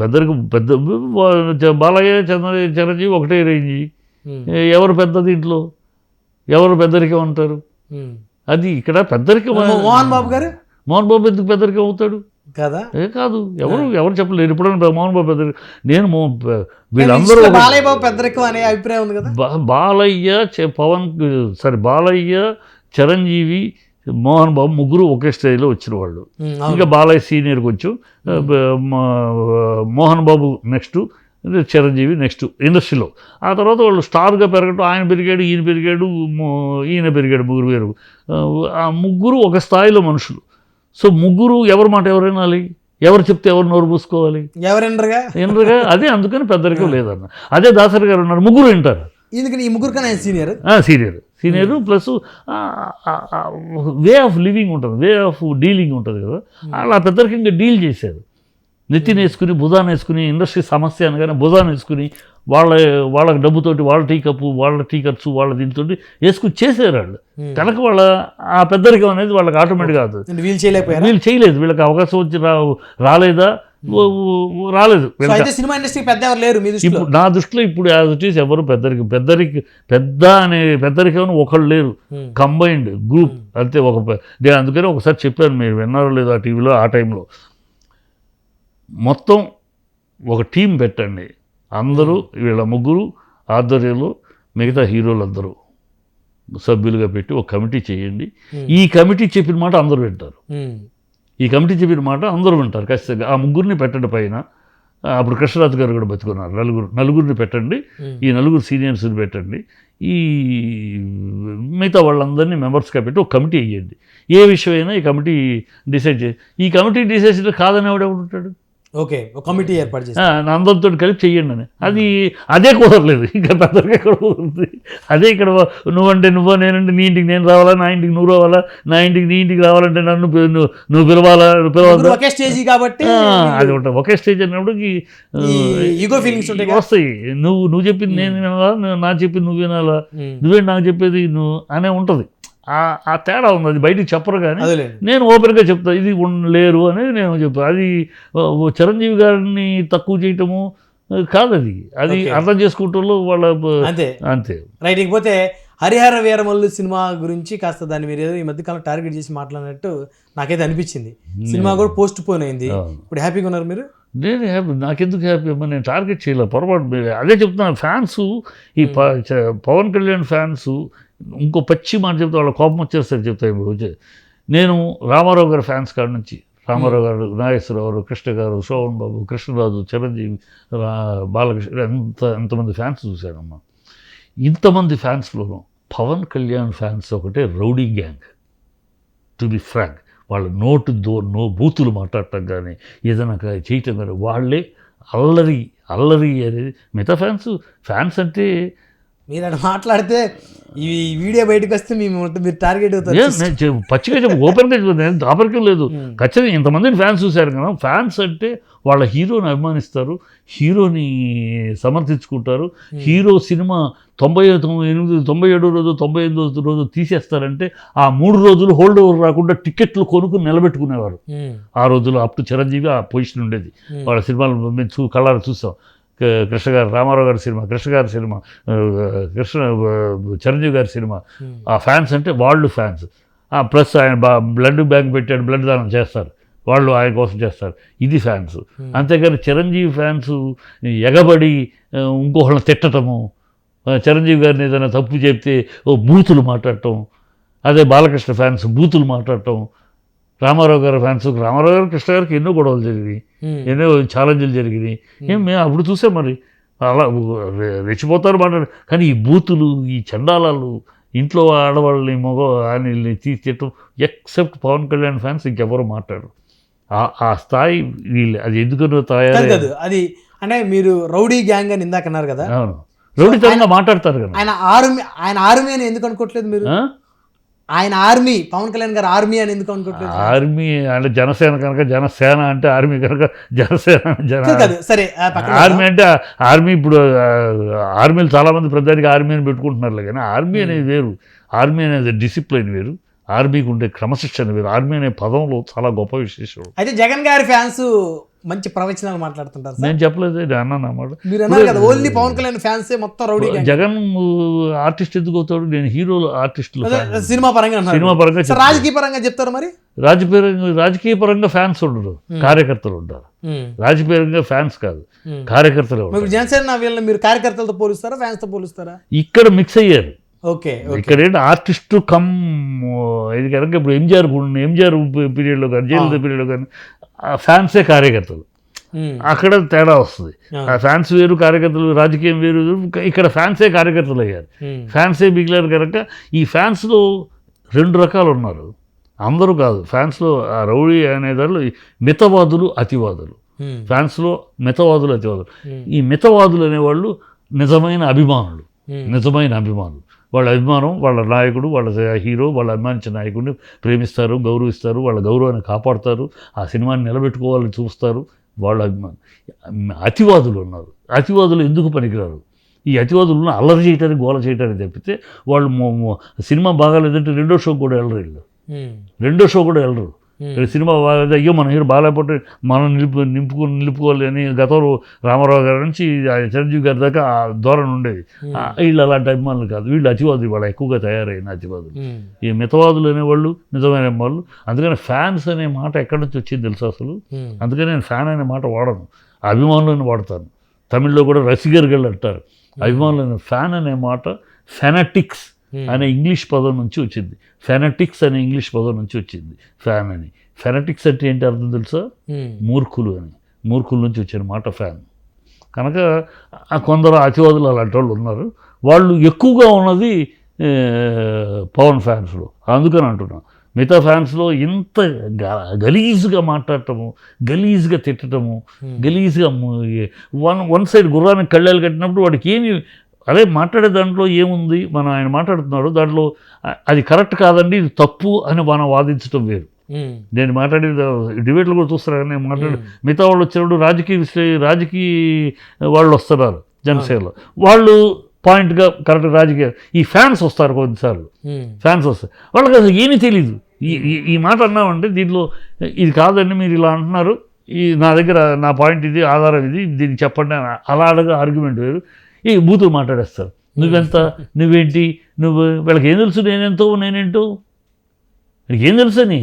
బాలయ్య చిరంజీవి ఒకటే రేంజి. ఎవరు పెద్ద దీంట్లో, ఎవరు పెద్దరికం అంటారు? అది ఇక్కడ పెద్దరికం. మోహన్ బాబు ఎందుకు పెద్దరికం అవుతాడు కదా? కాదు, ఎవరు చెప్పలేరు. ఎప్పుడైనా మోహన్ బాబు పెద్దరికం. నేను వీళ్ళందరూ బాలయ్య బాబు పెద్దరికం అనే అభిప్రాయం ఉంది కదా. బాలయ్య, చిరంజీవి, మోహన్ బాబు ముగ్గురు ఒకే స్టేజ్లో వచ్చిన వాళ్ళు. ఇంకా బాలయ్య సీనియర్ కొంచెం, మోహన్ బాబు నెక్స్ట్, చిరంజీవి నెక్స్ట్ ఇండస్ట్రీలో. ఆ తర్వాత వాళ్ళు స్టార్గా పెరగటం, ఆయన పెరిగాడు, ఈయన పెరిగాడు, ఈయన పెరిగాడు, ముగ్గురు వేరు. ఆ ముగ్గురు ఒక స్థాయిలో మనుషులు. సో ముగ్గురు ఎవరి మాట ఎవరు వినాలి? ఎవరు చెప్తే ఎవరు నోరు పూసుకోవాలి? ఎనరుగా అదే. అందుకని పెద్దరికం లేదన్న. అదే దాసరి గారు ఉన్నారు, ముగ్గురు వింటారు. ఈ ముగ్గురు కన్నా senior plus way of living ఉంటుంది, వే ఆఫ్ డీలింగ్ ఉంటుంది కదా. అలా పెద్దరికంగా డీల్ చేశారు. నెత్తిని వేసుకుని, భుజాన్ని వేసుకుని, ఇండస్ట్రీ సమస్య అనగానే భుజాన్ని వేసుకుని వాళ్ళకి డబ్బుతోటి, వాళ్ళ టీ కప్పు, వాళ్ళ టీ ఖర్చు, వాళ్ళ దీంతో వేసుకుని చేశారు వాళ్ళు. కనుక వాళ్ళ ఆ పెద్దరికం అనేది వాళ్ళకి ఆటోమేటిక్గా అవుతుంది. వీళ్ళు చేయలేదు, వీళ్ళకి అవకాశం వచ్చి రాలేదా? రాలేదు. సినిమా ఇండస్ట్రీ పెద్ద ఎవరు లేరు ఇప్పుడు నా దృష్టిలో. ఇప్పుడు యాజ్ ఇట్ ఈస్ ఎవరు పెద్ద అనే పెద్దరికం ఒకళ్ళు లేరు. కంబైన్డ్ గ్రూప్ అంతే. నేను అందుకని ఒకసారి చెప్పాను, మీరు విన్నారో లేదో ఆ టీవీలో, ఆ టైంలో మొత్తం ఒక టీం పెట్టండి, అందరూ వీళ్ళ ముగ్గురు ఆధ్వర్యంలో మిగతా హీరోలందరూ సభ్యులుగా పెట్టి ఒక కమిటీ చేయండి. ఈ కమిటీ చెప్పిన మాట అందరూ వింటారు. ఖచ్చితంగా. ఆ ముగ్గురిని పెట్టండి పైన. అప్పుడు కృష్ణరాజు గారు కూడా బతుకున్నారు. నలుగురిని పెట్టండి. ఈ నలుగురు సీనియర్స్ని పెట్టండి. ఈ మిగతా వాళ్ళందరినీ మెంబర్స్గా పెట్టి ఒక కమిటీ వేయండి. ఏ విషయమైనా ఈ కమిటీ డిసైడ్ చేసి, ఈ కమిటీ డిసైడ్ కాదని ఎవడెవడు ఉంటాడు? ఓకే, ఒక కమిటీ ఏర్పాటు చేసి అందరితో కలిపి చెయ్యండి అని. అదే కుదరలేదు. ఇంకా అందరికీ ఎక్కడ కుదురుతుంది? అదే ఇక్కడ నువ్వంటే నువ్వు, నేనంటే నీ ఇంటికి నేను రావాలా, నా ఇంటికి నువ్వు రావాలా, నా ఇంటికి నీ ఇంటికి రావాలంటే నన్ను నువ్వు పిలవాలా, ఒకే స్టేజ్ కాబట్టి అది ఉంటుంది. ఒకే స్టేజ్ అన్నప్పుడు ఈగో ఫీలింగ్స్ ఉంటాయి వస్తాయి. నువ్వు చెప్పింది నేను వినాలా, నా చెప్పింది నువ్వు వినాలా, నువ్వేంటి నాకు చెప్పేది నువ్వు అనే ఉంటుంది. ఆ తేడా ఉంది. అది బయటికి చెప్పరు, కానీ నేను ఓపెన్గా చెప్తాను ఇది లేరు అని నేను చెప్తాను. అది చిరంజీవి గారిని తక్కువ చేయటము కాదు, అది అర్థం చేసుకుంటూ వాళ్ళ అంతే రైట్. ఇకపోతే హరిహర వీరమల్లు సినిమా గురించి కాస్త దాన్ని మీరు ఏదో ఈ మధ్యకాలం టార్గెట్ చేసి మాట్లాడినట్టు నాకైతే అనిపించింది. సినిమా కూడా పోస్ట్ పోన్ అయింది. ఇప్పుడు హ్యాపీగా ఉన్నారు మీరు? నేను హ్యాపీ. నాకెందుకు హ్యాపీ అమ్మా? నేను టార్గెట్ చేయలేదు, పొరపాటు. అదే చెప్తున్నాను, ఫ్యాన్స్ ఈ పవన్ కళ్యాణ్ ఫ్యాన్స్ ఇంకో పచ్చి మాట చెప్తే వాళ్ళ కోపం వచ్చేస్తారు. చెప్తాను, నేను రామారావు గారి ఫ్యాన్స్ కాడ నుంచి రామారావు గారు, నాగేశ్వరరావు, కృష్ణ గారు, శోభన్ బాబు, కృష్ణరాజు, చిరంజీవి, బాలకృష్ణ ఎంతమంది ఫ్యాన్స్ చూశానమ్మా. ఇంతమంది ఫ్యాన్స్లోనూ పవన్ కళ్యాణ్ ఫ్యాన్స్ ఒకటే rowdy gang. To be frank, వాళ్ళ బూతులు మాట్లాడటం కానీ ఏదైనా చేయటం కానీ వాళ్ళే అల్లరి అనేది. మిగతా ఫ్యాన్స్ అంటే మీరు అలా మాట్లాడితే ఈ వీడియో బయటకు వస్తే మీరు టార్గెట్ అవుతారు. పచ్చిగా చెప్పు, ఓపెన్గా చెప్పు, దాపరికం లేదు. ఖచ్చితంగా ఇంతమందిని ఫ్యాన్స్ చూశారు కదా. ఫ్యాన్స్ అంటే వాళ్ళ హీరోని అభిమానిస్తారు, హీరోని సమర్థించుకుంటారు. హీరో సినిమా 97 రోజు 98 రోజు తీసేస్తారంటే ఆ 3 రోజులు హోల్డ్ ఓవర్ రాకుండా టికెట్లు కొనుక్కుని నిలబెట్టుకునేవారు. ఆ రోజుల్లో అప్పుడు చిరంజీవి ఆ పొజిషన్ ఉండేది. వాళ్ళ సినిమాలు మేము కళ్ళారా చూసాం. కృష్ణ గారు, రామారావు గారి సినిమా, కృష్ణ గారి సినిమా, చిరంజీవి గారి సినిమా. ఆ ఫ్యాన్స్ అంటే వాళ్ళు ఫ్యాన్స్. ప్లస్ ఆయన బ్లడ్ బ్యాంక్ పెట్టాడు, బ్లడ్ దానం చేస్తారు, వాళ్ళు ఆయన కోసం చేస్తారు. ఇది ఫ్యాన్స్. అంతేగాని చిరంజీవి ఫ్యాన్స్ ఎగబడి ఇంకొకళ్ళని తిట్టటము, చిరంజీవి గారిని ఏదైనా తప్పు చెప్తే బూతులు మాట్లాడటం. అదే బాలకృష్ణ ఫ్యాన్స్ బూతులు మాట్లాడటం. రామారావు గారి ఫ్యాన్స్, రామారావు గారు, కృష్ణ గారికి ఎన్నో గొడవలు జరిగినాయి, ఎన్నో ఛాలెంజ్లు జరిగినాయి. మేము అప్పుడు చూసాం. మరి అలా రెచ్చిపోతారు మాట్లాడు. కానీ ఈ బూతులు, ఈ చండాలాలు, ఇంట్లో ఆడవాళ్ళని ఆడవాళ్ళని తీసేయటం, ఎక్సెప్ట్ పవన్ కళ్యాణ్ ఫ్యాన్స్ ఇంకెవరో మాట్లాడరు. ఆ స్థాయి వీళ్ళు. అది ఎందుకనో తయారు. అది అంటే మీరు రౌడీ గ్యాంగ్ అని ఇందాక అన్నారు కదా. అవును, రౌడీతనంగా మాట్లాడతారు కదా. ఆయన ఆర్మీ అని ఎందుకు అనుకోవట్లేదు మీరు? ఆయన ఆర్మీ, పవన్ కళ్యాణ్ గారు ఆర్మీ అని ఎందుకు అనుకోవట్లేదు? ఆర్మీ అంటే జనసేన కనుక జనసేన అంటే ఆర్మీ కనుక జనసేన. సరే, ఆర్మీ అంటే ఆర్మీ. ఇప్పుడు ఆర్మీలు చాలామంది ప్రధానికి ఆర్మీ అని పెట్టుకుంటున్నారు, కానీ ఆర్మీ అనేది వేరు. ఆర్మీ అనేది డిసిప్లిన్ వేరు, ఆర్మీకి ఉండే క్రమశిక్షణ వేరు. ఆర్మీ అనే పదంలో చాలా గొప్ప విశేషం. అయితే జగన్ గారి ఫ్యాన్స్ మంచి ప్రవచనాలు మాట్లాడుతుంటారు. నేను చెప్పలేదు, అన్నమాట. మీరు అన్నారు కదా ఓన్లీ పవన్ కళ్యాణ్ ఫ్యాన్సే మొత్తం రౌడీ. జగన్ ఆర్టిస్ట్ ఎందుకు అవుతాడు? నేను హీరోలు ఆర్టిస్టులు సినిమా పరంగా రాజకీయ పరంగా చెప్తారు. మరి రాజకీయ పరంగా ఫ్యాన్స్ ఉండరు, కార్యకర్తలు ఉంటారు. రాజకీయంగా ఫ్యాన్స్ కాదు, కార్యకర్తలు. జనసేన వీళ్ళని మీరు కార్యకర్తలతో పోలుస్తారా, ఫ్యాన్స్ తో పోలుస్తారా? ఇక్కడ మిక్స్ అయ్యారు. ఓకే, ఇక్కడ ఏంటి ఆర్టిస్టు కమ్ ఇది కనుక. ఇప్పుడు ఎంజిఆర్ పీరియడ్లో కానీ, జయలలిత పీరియడ్లో కానీ ఫ్యాన్సే కార్యకర్తలు. అక్కడ తేడా వస్తుంది. ఆ ఫ్యాన్స్ వేరు, కార్యకర్తలు, రాజకీయం వేరు. ఇక్కడ ఫ్యాన్సే కార్యకర్తలు అయ్యారు, ఫ్యాన్సే మిగిలారు. కనుక ఈ ఫ్యాన్స్లో 2 రకాలు ఉన్నారు, అందరూ కాదు. ఫ్యాన్స్లో ఆ రౌడీ అనేదాళ్ళు మితవాదులు, అతివాదులు. ఫ్యాన్స్లో మితవాదులు, అతివాదులు. ఈ మితవాదులు అనేవాళ్ళు నిజమైన అభిమానులు. వాళ్ళ అభిమానం, వాళ్ళ నాయకుడు, వాళ్ళ హీరో, వాళ్ళు అభిమానించిన నాయకుడిని ప్రేమిస్తారు, గౌరవిస్తారు, వాళ్ళ గౌరవాన్ని కాపాడుతారు, ఆ సినిమాని నిలబెట్టుకోవాలని చూస్తారు, వాళ్ళ అభిమానం. అతివాదులు ఉన్నారు. అతివాదులు ఎందుకు పనికిరారు? ఈ అతివాదులను అల్లరి చేయడానికి, గోల చేయడానికి తప్పితే వాళ్ళు సినిమా బాగాలేదంటే రెండో షో కూడా వెళ్ళరు. సినిమా అయ్యో మన హీరో బాగాలేకపోతే మనం నిలుపుకోవాలి అని గతంలో రామారావు గారి నుంచి చిరంజీవి గారి దాకా ఆ ధోరణి ఉండేది. వీళ్ళు అలాంటి అభిమానులు కాదు, వీళ్ళు అతివాదులు. వాళ్ళు ఎక్కువగా తయారైన అతివాదులు. ఈ మితవాదులు అనేవాళ్ళు నిజమైన వాళ్ళు. అందుకని ఫ్యాన్స్ అనే మాట ఎక్కడి నుంచి వచ్చింది తెలుసు అసలు? అందుకని నేను ఫ్యాన్ అనే మాట వాడను, అభిమానులను వాడతాను. తమిళ్లో కూడా రసిగర్గళ్ళు అంటారు. అభిమానులను. ఫ్యాన్ అనే మాట ఫెనటిక్స్ అనే ఇంగ్లీష్ పదం నుంచి వచ్చింది. ఫెనటిక్స్ అనే ఇంగ్లీష్ పదం నుంచి వచ్చింది ఫ్యాన్ అని. ఫెనటిక్స్ అంటే ఏంటి అర్థం తెలుసా? మూర్ఖులు అని. మూర్ఖుల నుంచి వచ్చిన మాట ఫ్యాన్. కనుక కొందరు అతివాదులు అలాంటి వాళ్ళు ఉన్నారు. వాళ్ళు ఎక్కువగా ఉన్నది పవన్ ఫ్యాన్స్లో. అందుకని అంటున్నాను, మిగతా ఫ్యాన్స్లో ఇంత గలీజ్గా మాట్లాడటము, గలీజ్గా తిట్టడము, గలీజ్గా వన్ సైడ్ గుర్రానికి కళ్ళాలు కట్టినప్పుడు వాడికి ఏమి అదే మాట్లాడే దాంట్లో ఏముంది, ఆయన మాట్లాడుతున్నాడు దాంట్లో అది కరెక్ట్ కాదండి, ఇది తప్పు అని మనం వాదించడం వేరు. నేను మాట్లాడే డిబేట్లు కూడా చూస్తున్నారు, నేను మాట్లాడే మిగతా వాళ్ళు వచ్చినప్పుడు రాజకీయ వాళ్ళు వస్తున్నారు జనసేనలో, వాళ్ళు పాయింట్గా కరెక్ట్ రాజకీయ, ఈ ఫ్యాన్స్ వస్తారు కొన్నిసార్లు, ఫ్యాన్స్ వస్తారు, వాళ్ళకి అసలు ఏమీ తెలీదు. ఈ మాట అన్నామంటే దీంట్లో ఇది కాదండి మీరు ఇలా అంటున్నారు, నా దగ్గర నా పాయింట్ ఇది, ఆధారం ఇది, దీన్ని చెప్పండి అని అలా అడగా ఆర్గ్యుమెంట్ వేరు. ఈ బూతులు మాట్లాడేస్తారు, నువ్వెంత, నువ్వేంటి, నువ్వు వీళ్ళకి ఏం తెలుసు నేనెంతో నేనేంటో, వీళ్ళకి ఏం తెలుసు అని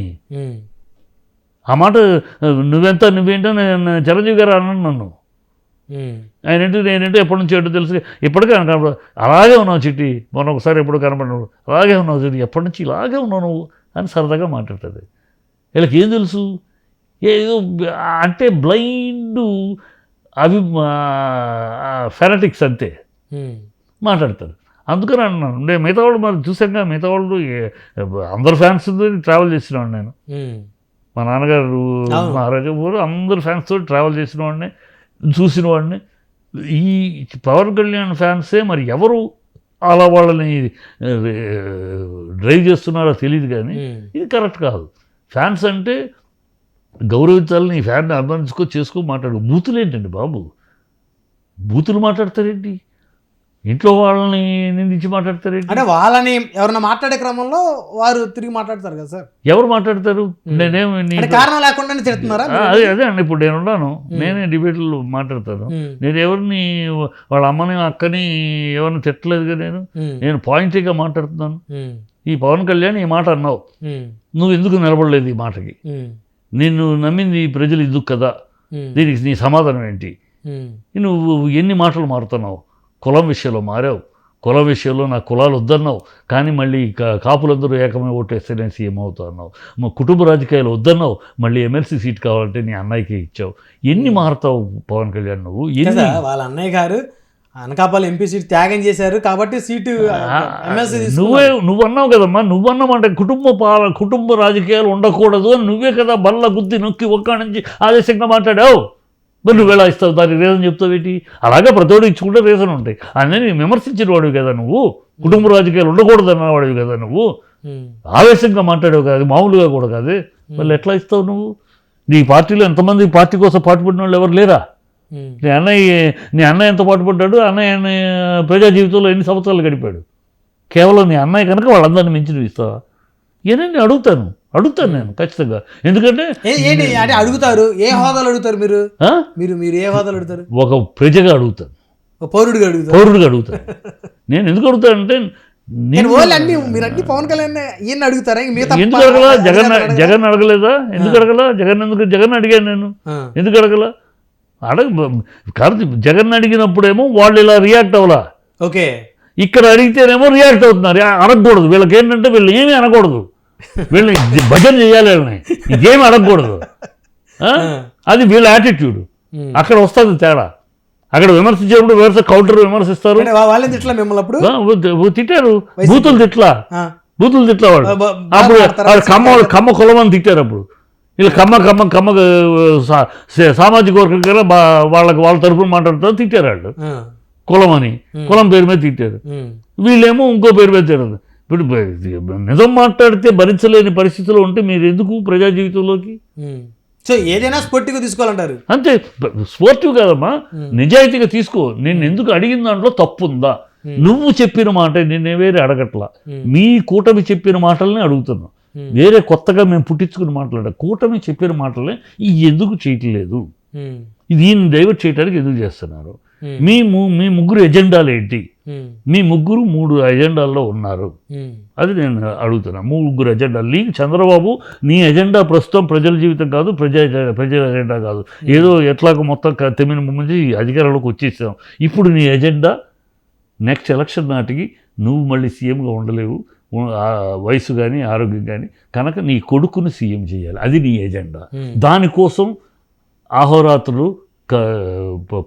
ఆ మాట నువ్వెంత నువ్వేంటో నేను చిరంజీవి గారు అన్నాను నన్ను, ఆయనేంటో నేనేంటో ఎప్పటి నుంచి ఏంటో తెలుసు, ఇప్పటికే కనపడ అలాగే ఉన్నావు చిట్టి, మొన్న ఒకసారి ఎప్పుడు కనపడినావు అలాగే ఉన్నావు చిట్టి, ఎప్పటి నుంచి ఇలాగే ఉన్నావు నువ్వు అని సరదాగా మాట్లాడుతుంది. వీళ్ళకి ఏం తెలుసు, ఏదో అంటే బ్లైండ్ ఫెనటిక్స్ అంతే మాట్లాడతారు. అందుకని అన్నాను నేను మిగతా వాళ్ళు మరి చూసాక మిగతా వాళ్ళు అందరు ఫ్యాన్స్ ట్రావెల్ చేసినవాడిని నేను, మా నాన్నగారు మహారాజా గారు అందరు ఫ్యాన్స్తో ట్రావెల్ చేసిన వాడిని, చూసిన వాడిని. ఈ పవన్ కళ్యాణ్ ఫ్యాన్సే మరి ఎవరు అలా వాళ్ళని డ్రైవ్ చేస్తున్నారో తెలియదు, కానీ ఇది కరెక్ట్ కాదు. ఫ్యాన్స్ అంటే గౌరవించాలని, ఈ ఫ్యాన్ని చేసుకో మాట్లాడు. బూతులు ఏంటండి బాబు, బూతులు మాట్లాడతారేంటి, ఇంట్లో వాళ్ళని నిందించి మాట్లాడతారేంటి, అంటే వాళ్ళని ఎవరైనా మాట్లాడే క్రమంలో వారు తిరిగి మాట్లాడతారు కదా సార్, ఎవరు మాట్లాడతారు, నేనేమి కారణం లేకుండా తిడుతున్నారా? అదే అండి, ఇప్పుడు నేనున్నాను, నేనే డిబేట్లో మాట్లాడతాను, నేను ఎవరిని వాళ్ళ అమ్మని అక్కని ఎవరిని తిట్టలేదుగా, నేను పాయింట్గా మాట్లాడుతున్నాను. ఈ పవన్ కళ్యాణ్ ఈ మాట అన్నావు, నువ్వు ఎందుకు నిలబడలేదు ఈ మాటకి, నిన్ను నమ్మింది ప్రజలు ఎందుకు కదా, దీనికి నీ సమాధానం ఏంటి, నువ్వు ఎన్ని మాటలు మారుతున్నావు, కులం విషయంలో మారావు, కులం విషయంలో నా కులాలు వద్దన్నావు, కానీ మళ్ళీ కాపులందరూ ఏకమే ఓటేస్తే నేను సీఎం అవుతా అన్నావు, మా కుటుంబ రాజకీయాలు వద్దన్నావు, మళ్ళీ ఎమ్మెల్సీ సీట్ కావాలంటే నీ అన్నయ్యకి ఇచ్చావు, ఎన్ని మారుతావు పవన్ కళ్యాణ్ నువ్వు, ఎన్ని. వాళ్ళ అన్నయ్య గారు అనకాపల్లి ఎంపీ సీట్ త్యాగం చేశారు కాబట్టి సీటు నువ్వు అన్నావు కదమ్మా, నువ్వన్నామంటే కుటుంబ రాజకీయాలు ఉండకూడదు అని నువ్వే కదా బల్ల గుద్ది నొక్కి ఒక్క నుంచి ఆదేశంగా మాట్లాడావు. మరి నువ్వు ఎలా ఇస్తావు, దానికి రీజన్ చెప్తావు ఏంటి? అలాగే ప్రతివాడు ఇచ్చుకుంటే రీజన్ ఉంటాయి. అన్నీ విమర్శించిన వాడివి కదా నువ్వు, కుటుంబ రాజకీయాలు ఉండకూడదు అన్నవాడివి కదా నువ్వు, ఆవేశంగా మాట్లాడేవు కాదు, మామూలుగా కూడా కాదు. మళ్ళీ ఎట్లా ఇస్తావు నువ్వు? నీ పార్టీలో ఎంతమంది పార్టీ కోసం పాటుపడిన వాళ్ళు ఎవరు లేరా? నీ అన్నయ్య ఎంత పాటుపడ్డాడు, అన్నయ్య ప్రజా జీవితంలో ఎన్ని సంవత్సరాలు గడిపాడు, కేవలం నీ అన్నయ్య కనుక వాళ్ళందరినీ మించి ఇస్తావా? ఏనండి అడుగుతాను నేను ఖచ్చితంగా. ఎందుకంటే అడుగుతారు, ఏ హోదాలు అడుగుతారు మీరు? మీరు ఏ హోదాలు అడుగుతారు? ఒక ప్రజగా అడుగుతాను, పౌరుడిగా అడుగుతాను. నేను ఎందుకు అడుగుతానంటే మీరన్నీ పవన్ కళ్యాణ్ ఈయన అడుగుతారా? ఎందుకు అడగలా? జగన్ అడగలేదా? ఎందుకు అడగలా? జగన్ అడిగాను నేను, ఎందుకు అడగలా? కాదు, జగన్ అడిగినప్పుడేమో వాళ్ళు ఇలా రియాక్ట్ అవ్వలా, ఓకే, ఇక్కడ అడిగితేనేమో రియాక్ట్ అవుతున్నారు. అడగకూడదు, వీళ్ళకి ఏంటంటే వీళ్ళు ఏమీ అనకూడదు, వీళ్ళని భజన చేయాలి, వీళ్ళని ఇదేమి అడగకూడదు, అది వీళ్ళ యాటిట్యూడ్. అక్కడ వస్తుంది తేడా. అక్కడ విమర్శించేప్పుడు కౌంటర్ విమర్శిస్తారు. తిట్టారు, బూతులు తిట్లా వాడు. అప్పుడు కమ్మ కులం అని తిట్టారు. అప్పుడు వీళ్ళు కమ్మ సామాజిక వర్గం కదా, వాళ్ళ తరఫున మాట్లాడుతారు, తిట్టారు వాళ్ళు కులం అని, కులం పేరు మీద తిట్టారు. వీళ్ళేమో ఇంకో పేరు మీద తిట్టారు. ఇప్పుడు నిజం మాట్లాడితే భరించలేని పరిస్థితిలో ఉంటే మీరు ఎందుకు ప్రజా జీవితంలోకి? సో ఏదైనా స్పోర్టివ్గా తీసుకోవాలంటారు. అంతే, స్పోర్టివ్ కాదమ్మా, నిజాయితీగా తీసుకో. నేను ఎందుకు అడిగిన దాంట్లో తప్పు ఉందా? నువ్వు చెప్పిన మాట నిన్నే వేరే అడగట్లా, మీ కూటమి చెప్పిన మాటలనే అడుగుతున్నావు. వేరే కొత్తగా మేము పుట్టించుకుని మాట్లాడా, కూటమి చెప్పిన మాటలే ఎందుకు చేయట్లేదు, దీన్ని డైవర్ట్ చేయడానికి ఎందుకు చేస్తున్నారు? మీ ముగ్గురు ఎజెండాలు ఏంటి? మీ ముగ్గురు 3 ఎజెండాల్లో ఉన్నారు, అది నేను అడుగుతున్నా. 3 ఎజెండాలు. నీకు చంద్రబాబు నీ ఎజెండా ప్రస్తుతం ప్రజల జీవితం కాదు, ప్రజల ఎజెండా కాదు, ఏదో ఎట్లాగో మొత్తం తెమ్మిన ముందు అధికారంలోకి వచ్చేసాం. ఇప్పుడు నీ ఎజెండా నెక్స్ట్ ఎలక్షన్ నాటికి నువ్వు మళ్ళీ సీఎంగా ఉండలేవు, వయసు కానీ ఆరోగ్యం కానీ, కనుక నీ కొడుకుని సీఎం చేయాలి, అది నీ ఎజెండా. దానికోసం అహోరాత్రులు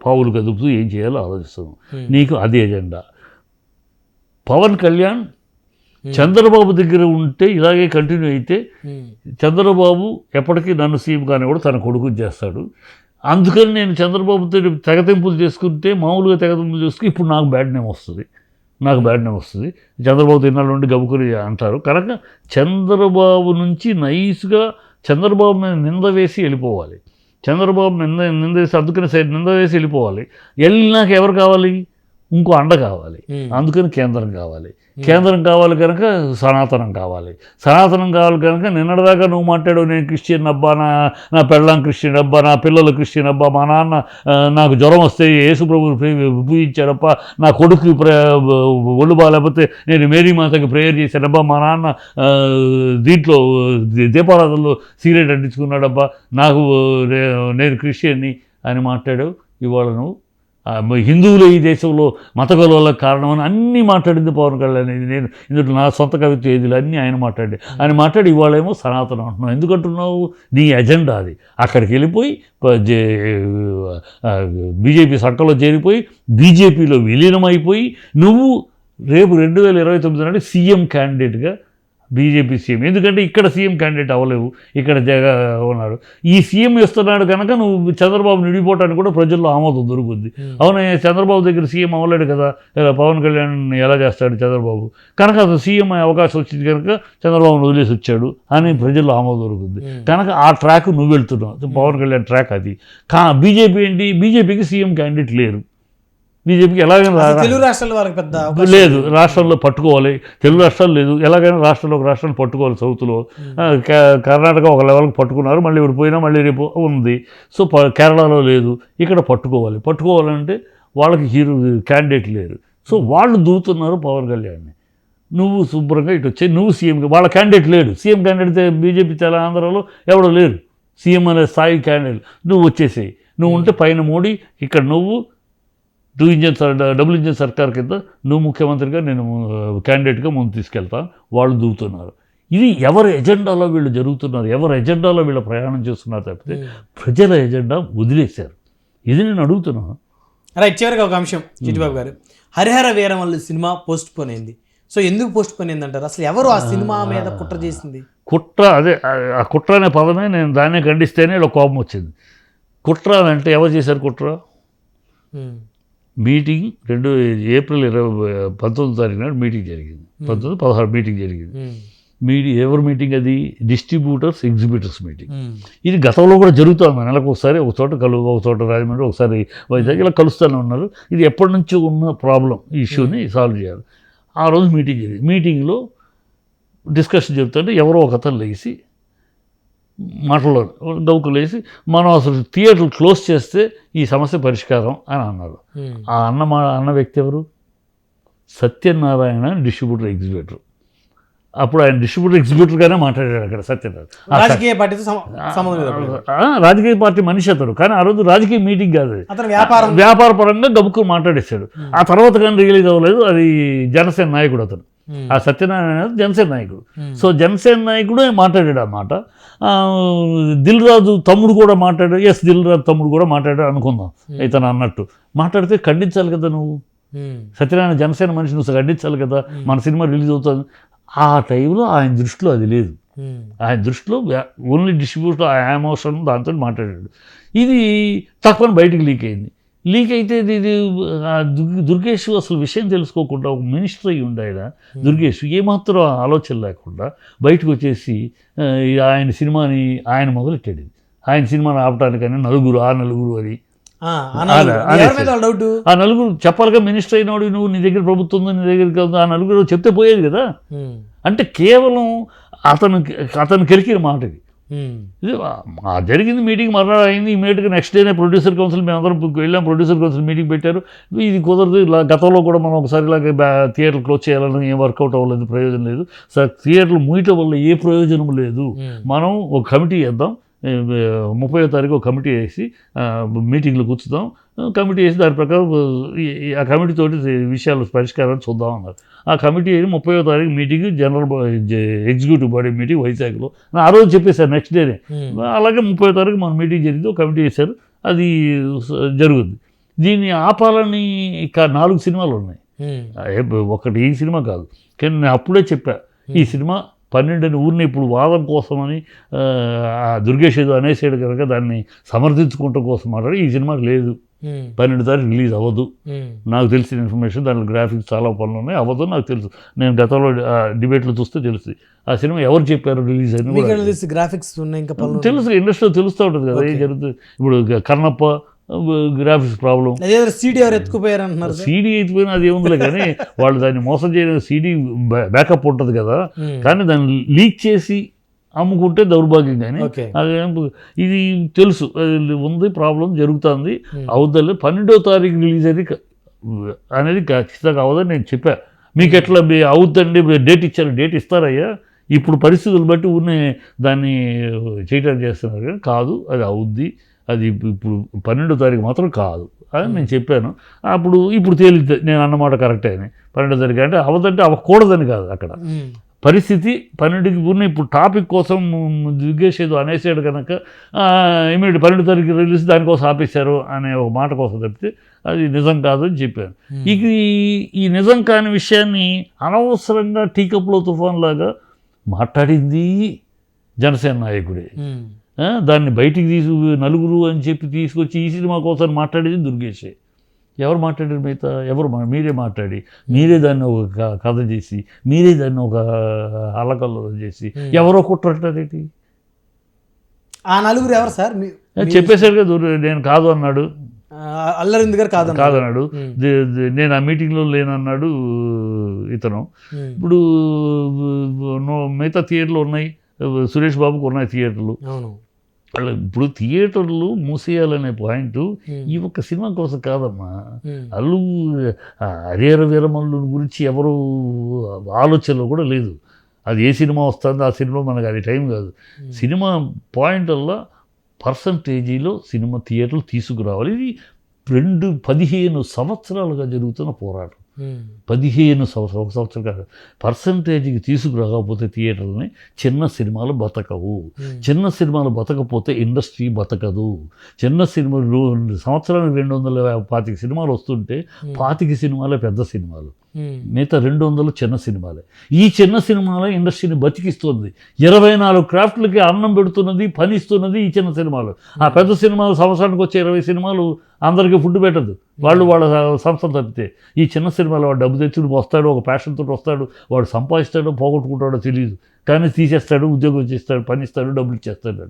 పావులు కదుపుతూ ఏం చేయాలో ఆలోచిస్తాను. నీకు అది ఎజెండా. పవన్ కళ్యాణ్ చంద్రబాబు దగ్గర ఉంటే ఇలాగే కంటిన్యూ అయితే చంద్రబాబు ఎప్పటికీ నన్ను సీఎం కానీ కూడా తన కొడుకు చేస్తాడు. అందుకని నేను చంద్రబాబుతో తెగతింపులు చేసుకుంటే మామూలుగా తెగతింపులు చేసుకుని ఇప్పుడు నాకు బ్యాడ్ నేమ్ వస్తుంది. చంద్రబాబు తిన్నాళ్ళ నుండి గబుకుని అంటారు. కనుక చంద్రబాబు నుంచి నైస్గా చంద్రబాబు మీద నింద వేసి వెళ్ళిపోవాలి. చంద్రబాబు నింద వేసి అందుకని నింద వేసి వెళ్ళిపోవాలి. వెళ్ళినాక ఎవరు కావాలి? ఇంకో అండ కావాలి. అందుకని కేంద్రం కావాలి కనుక సనాతనం కావాలి కనుక నిన్నటిదాకా నువ్వు మాట్లాడు నేను క్రిస్టియన్ అబ్బా, నా పెళ్ళాం క్రిస్టియన్ అబ్బా, నా పిల్లలు క్రిస్టియన్ అబ్బా, మా నాన్న నాకు జ్వరం వస్తే యేసుప్రభుని పూజించాడబ్బా, నా కొడుకు ఒళ్ళు బాగాలేకపోతే నేను మేరీ మాతకి ప్రేయర్ చేశానబ్బా, మా నాన్న దీంట్లో దీపారాధనలో సిగరెట్ అంటించుకున్నాడబ్బా, నేను క్రిస్టియన్ని అని మాట్లాడావు. ఇవాళ నువ్వు హిందువులు ఈ దేశంలో మత గొడవలకు కారణమని అన్నీ మాట్లాడింది పవన్ కళ్యాణ్. నేను ఇందులో నా సొంత కవిత్వ ఏదిలో అన్నీ ఆయన మాట్లాడి ఇవాళేమో సనాతనం అంటున్నావు. ఎందుకంటున్నావు? నీ ఎజెండా అది. అక్కడికి వెళ్ళిపోయి బీజేపీ సంకలో చేరిపోయి బీజేపీలో విలీనమైపోయి నువ్వు రేపు 2029 నాడు సీఎం క్యాండిడేట్గా బీజేపీ సీఎం. ఎందుకంటే ఇక్కడ సీఎం క్యాండిడేట్ అవ్వలేవు, ఇక్కడ ఉన్నాడు. ఈ సీఎం ఇస్తున్నాడు కనుక నువ్వు చంద్రబాబు విడిపోవటానికి కూడా ప్రజల్లో ఆమోదం దొరుకుద్ది. అవునా, చంద్రబాబు దగ్గర సీఎం అవ్వలేడు కదా, పవన్ కళ్యాణ్ ఎలా చేస్తాడు చంద్రబాబు? కనుక అసలు సీఎం అవకాశం వచ్చింది కనుక చంద్రబాబును వదిలేసి వచ్చాడు అని ప్రజల్లో ఆమోదం దొరుకుద్ది. కనుక ఆ ట్రాక్ నువ్వు వెళ్తున్నావు, పవన్ కళ్యాణ్ ట్రాక్ అది. బీజేపీ ఏంటి? బీజేపీకి సీఎం క్యాండిడేట్ లేరు. బీజేపీకి ఎలాగైనా తెలుగు రాష్ట్రాల వారికి పెద్ద లేదు, రాష్ట్రంలో పట్టుకోవాలి. తెలుగు రాష్ట్రాలు లేదు, ఎలాగైనా రాష్ట్రంలో ఒక రాష్ట్రాన్ని పట్టుకోవాలి. సౌత్లో కర్ణాటక ఒక లెవెల్కి పట్టుకున్నారు, మళ్ళీ ఇప్పుడు పోయినా మళ్ళీ రేపు ఉంది. సో కేరళలో లేదు, ఇక్కడ పట్టుకోవాలంటే వాళ్ళకి క్యాండిడేట్ లేరు. సో వాళ్ళు దూతున్నారు పవన్ కళ్యాణ్ని. నువ్వు శుభ్రంగా ఇటు వచ్చాయి, నువ్వు సీఎంగా, వాళ్ళ క్యాండిడేట్ లేడు. సీఎం క్యాండిడేట్ బీజేపీ చాలా ఆంధ్రాలో ఎవడో లేరు సీఎం అనే స్థాయి క్యాండిడేట్. నువ్వు వచ్చేసేయి, నువ్వు ఉంటే పైన మోడీ, ఇక్కడ నువ్వు డబుల్ ఇంజన్ సర్కార్ కింద నువ్వు ముఖ్యమంత్రిగా నేను క్యాండిడేట్గా ముందు తీసుకెళ్తాను. వాళ్ళు దూకుతున్నారు. ఇది ఎవరి ఎజెండాలో వీళ్ళు జరుగుతున్నారు, ఎవరి ఎజెండాలో వీళ్ళు ప్రయాణం చేస్తున్నారు తప్పితే ప్రజల ఎజెండా వదిలేశారు. ఇది నేను అడుగుతున్నాను. రైట్. చివరిగా ఒక అంశం చిట్టిబాబు గారు, Harihara Veeramallu cinema post phone అయింది. సో ఎందుకు పోస్ట్ పోన్ అయింది అంటారు? అసలు ఎవరు ఆ సినిమా మీద కుట్ర చేసింది? అదే ఆ కుట్ర అనే పదమే నేను దాన్నే ఖండిస్తేనే ఇలా కోపం వచ్చింది. కుట్ర అంటే ఎవరు చేశారు కుట్ర? మీటింగ్ ఏప్రిల్ 19 తారీఖు నాడు మీటింగ్ జరిగింది. 16 మీటింగ్ జరిగింది. ఎవరు మీటింగ్ అది? Distributors exhibitors meeting. ఇది గతంలో కూడా జరుగుతుంది. నెలకు ఒకసారి ఒక చోట రాజమండ్రి, ఒకసారి వైజాగ్, ఇలా కలుస్తూనే ఉన్నారు. ఇది ఎప్పటి నుంచో ఉన్న ప్రాబ్లం, ఈ ఇష్యూని సాల్వ్ చేయాలి. ఆ రోజు మీటింగ్ జరిగింది. మీటింగ్లో డిస్కషన్ చెప్తుంటే ఎవరో ఒక అతను లేచి మాటల్లో గౌకులేసి మనం అసలు థియేటర్లు క్లోజ్ చేస్తే ఈ సమస్య పరిష్కారం అని అన్నారు. ఆ అన్న వ్యక్తి ఎవరు? Satyanarayana, distributor exhibitor. అప్పుడు ఆయన డిస్ట్రిబ్యూటర్ ఎగ్జిబ్యూటర్గానే మాట్లాడాడు అక్కడ సత్యనారాయణ. రాజకీయ పార్టీతో రాజకీయ పార్టీ మనిషి అతడు, కానీ ఆ రోజు రాజకీయ మీటింగ్ కాదు, వ్యాపార పరంగా గబుక్కు మాట్లాడేశాడు. ఆ తర్వాత కానీ రిలీజ్ అవ్వలేదు. అది జనసేన నాయకుడు అతను. ఆ సత్యనారాయణ జనసేన నాయకుడు. సో జనసేన నాయకుడు మాట్లాడాడు అన్నమాట. దిల్ రాజు తమ్ముడు కూడా మాట్లాడాడు. దిల్ రాజు తమ్ముడు కూడా మాట్లాడాడు అనుకుందాం. ఇతను అన్నట్టు మాట్లాడితే ఖండించాలి కదా నువ్వు. సత్యనారాయణ జనసేన మనిషి, నువ్వు ఖండించాలి కదా. మన సినిమా రిలీజ్ అవుతుంది. ఆ టైంలో ఆయన దృష్టిలో అది లేదు. ఆయన దృష్టిలో ఓన్లీ డిస్ట్రిబ్యూటర్ ఆ ఎమోషన్ దాంతో మాట్లాడాడు. ఇది తక్కువ బయటికి లీక్ అయింది. లీక్ అయితే ఇది దుర్గేష్ అసలు విషయం తెలుసుకోకుండా ఒక మినిస్టర్ అయ్యి ఉండి ఆయన దుర్గేష్ ఏమాత్రం ఆలోచన లేకుండా బయటకు వచ్చేసి ఆయన సినిమాని ఆయన మొదలెట్టాడు. ఆయన సినిమాని ఆపటానికని నలుగురు అని ఆ నలుగురు చెప్పాలిగా. మినిస్టర్ అయినవాడు నువ్వు, నీ దగ్గర ప్రభుత్వం ఉంది, నీ దగ్గర ఆ నలుగురు చెప్తే పోయేది కదా. అంటే కేవలం అతను కెలికిన మాట ఇది. ఇది జరిగింది. మీటింగ్ మర్నాడు అయింది. ఇమీడియట్గా నెక్స్ట్ డేనే ప్రొడ్యూసర్ కౌన్సిల్ మేమందరం వెళ్ళాం. ప్రొడ్యూసర్ కౌన్సిల్ మీటింగ్ పెట్టారు. ఇది కుదరదు, ఇలా గతంలో కూడా మనం ఒకసారి ఇలాగ థియేటర్లు క్లోజ్ చేయాలని ఏం వర్కౌట్ అవ్వలేదు, ప్రయోజనం లేదు సార్. థియేటర్లు మూయటం వల్ల ఏ ప్రయోజనం లేదు. మనం ఒక కమిటీ చేద్దాం, 30వ తారీఖు ఒక కమిటీ వేసి మీటింగ్లో కూర్చుదాం. కమిటీ వేసి దాని ప్రకారం ఆ కమిటీతోటి విషయాలు పరిష్కారం చూద్దాం అన్నారు. ఆ కమిటీ 30వ తారీఖు మీటింగ్ ఎగ్జిక్యూటివ్ బాడీ మీటింగ్ వైజాగ్లో. ఆ రోజు చెప్పేశారు నెక్స్ట్ డేనే. అలాగే 30వ తారీఖు మన మీటింగ్ జరిగింది. ఒక కమిటీ వేశారు, అది జరుగుతుంది. దీన్ని ఆపాలని ఇక 4 సినిమాలు ఉన్నాయి. ఒకటి ఈ సినిమా కాదు. కానీ నేను అప్పుడే చెప్పా ఈ సినిమా 12 అని ఊరిని ఇప్పుడు వాదం కోసమని దుర్గేష్ ఏదో అనేసాడు కనుక దాన్ని సమర్థించుకోవటం కోసం మాట్లాడి ఈ సినిమా లేదు, 12 తారీఖు రిలీజ్ అవ్వదు. నాకు తెలిసిన ఇన్ఫర్మేషన్, దాంట్లో గ్రాఫిక్స్ చాలా పనులు ఉన్నాయి, అవ్వదు నాకు తెలుసు. నేను గతంలో డిబేట్లు చూస్తే తెలుసు ఆ సినిమా ఎవరు చెప్పారు రిలీజ్ అని గ్రాఫిక్స్ తెలుసు. ఇండస్ట్రీలో తెలుస్తూ ఉంటుంది కదా ఏం జరుగుతుంది. ఇప్పుడు కన్నప్ప గ్రాఫిక్స్ ప్రాబ్లం, సీడీ ఎవరు ఎత్తుకుపోయారు అంటున్నారు. సీడీ అయిపోయినా అది ఏముందిలే కానీ వాళ్ళు దాన్ని మోసం చేయడం, సీడీ బ్యాకప్ ఉంటుంది కదా, కానీ దాన్ని లీక్ చేసి అమ్ముకుంటే దౌర్భాగ్యం. కానీ అదేం ఇది తెలుసు ఉంది, ప్రాబ్లం జరుగుతుంది, అవుద్దని 12వ తారీఖు రిలీజ్ అనేది ఖచ్చితంగా అవదని నేను చెప్పా. మీకు ఎట్లా అవుద్దండి డేట్ ఇచ్చారు, డేట్ ఇస్తారయ్యా, ఇప్పుడు పరిస్థితులు బట్టి ఊరిని దాన్ని చేయడానికి చేస్తున్నారు కానీ కాదు, అది అవుద్ది, అది ఇప్పుడు 12వ తారీఖు మాత్రం కాదు అని నేను చెప్పాను. ఇప్పుడు తేలిద్ది నేను అన్నమాట కరెక్టే అని. 12వ తారీఖు అంటే అవదంటే అవ్వకూడదని కాదు, అక్కడ పరిస్థితి 12కి ఉన్న ఇప్పుడు టాపిక్ కోసం దుర్గేష్ ఏదో అనేసాడు కనుక ఇమీడియట్ 12వ తారీఖు రిలీజ్ దానికోసం ఆపేశారు అనే ఒక మాట కోసం తప్పితే అది నిజం కాదు అని చెప్పాను. ఇక ఈ నిజం కాని విషయాన్ని అనవసరంగా టీకప్లో తుఫాన్ లాగా మాట్లాడింది జనసేన నాయకుడే. దాన్ని బయటికి నలుగురు అని చెప్పి తీసుకొచ్చి ఈ సినిమా కోసం మాట్లాడేది దుర్గేషే. ఎవరు మాట్లాడారు? మిగతా ఎవరు? మీరే మాట్లాడి మీరే దాన్ని ఒక కథ చేసి మీరే దాన్ని ఒక అల్లకల్లో చేసి ఎవరో కుట్రంటారేంటి? ఆ నలుగురు ఎవరు సార్? చెప్పేశారు కదా, నేను కాదు అన్నాడు, అల్లరింది గారు కాదన్నాడు, నేను ఆ మీటింగ్లో లేనన్నాడు ఇతను. ఇప్పుడు మిగతా థియేటర్లు ఉన్నాయి, సురేష్ బాబుకు ఉన్నాయి థియేటర్లు. ఇప్పుడు థియేటర్లు మూసేయాలనే పాయింట్ ఈ ఒక్క సినిమా కోసం కాదమ్మా. హరిహర వీరమల్లు గురించి ఎవరు ఆలోచనలో కూడా లేదు. అది ఏ సినిమా వస్తుందో ఆ సినిమా మనకు అది టైం కాదు. సినిమా పాయింట్ వల్ల పర్సంటేజీలో సినిమా థియేటర్లు తీసుకురావాలి. ఇది 15 సంవత్సరాలుగా జరుగుతున్న పోరాటం. 15 సంవత్సరాలు, ఒక సంవత్సరం కాదు, పర్సంటేజ్కి తీసుకురాకపోతే థియేటర్లని చిన్న సినిమాలు బతకవు. చిన్న సినిమాలు బతకపోతే ఇండస్ట్రీ బతకదు. చిన్న సినిమాలు సంవత్సరానికి 225 సినిమాలు వస్తుంటే 25 సినిమాలే పెద్ద సినిమాలు, మిగతా 200 చిన్న సినిమాలే. ఈ చిన్న సినిమాలే ఇండస్ట్రీని బతికిస్తుంది. 24 క్రాఫ్ట్లకి అన్నం పెడుతున్నది, పని ఇస్తున్నది ఈ చిన్న సినిమాలు. ఆ పెద్ద సినిమాలు సంవత్సరానికి వచ్చే 20 సినిమాలు అందరికీ ఫుడ్ పెట్టదు, వాళ్ళ సంస్థ తప్పితే. ఈ చిన్న సినిమాలో వాడు డబ్బు తెచ్చుడు వస్తాడు, ఒక ప్యాషన్తో వస్తాడు, వాడు సంపాదిస్తాడో పోగొట్టుకుంటాడో తెలియదు, కానీ తీసేస్తాడు, ఉద్యోగం చేస్తాడు, పని ఇస్తాడు, డబ్బులు ఇచ్చేస్తాడు.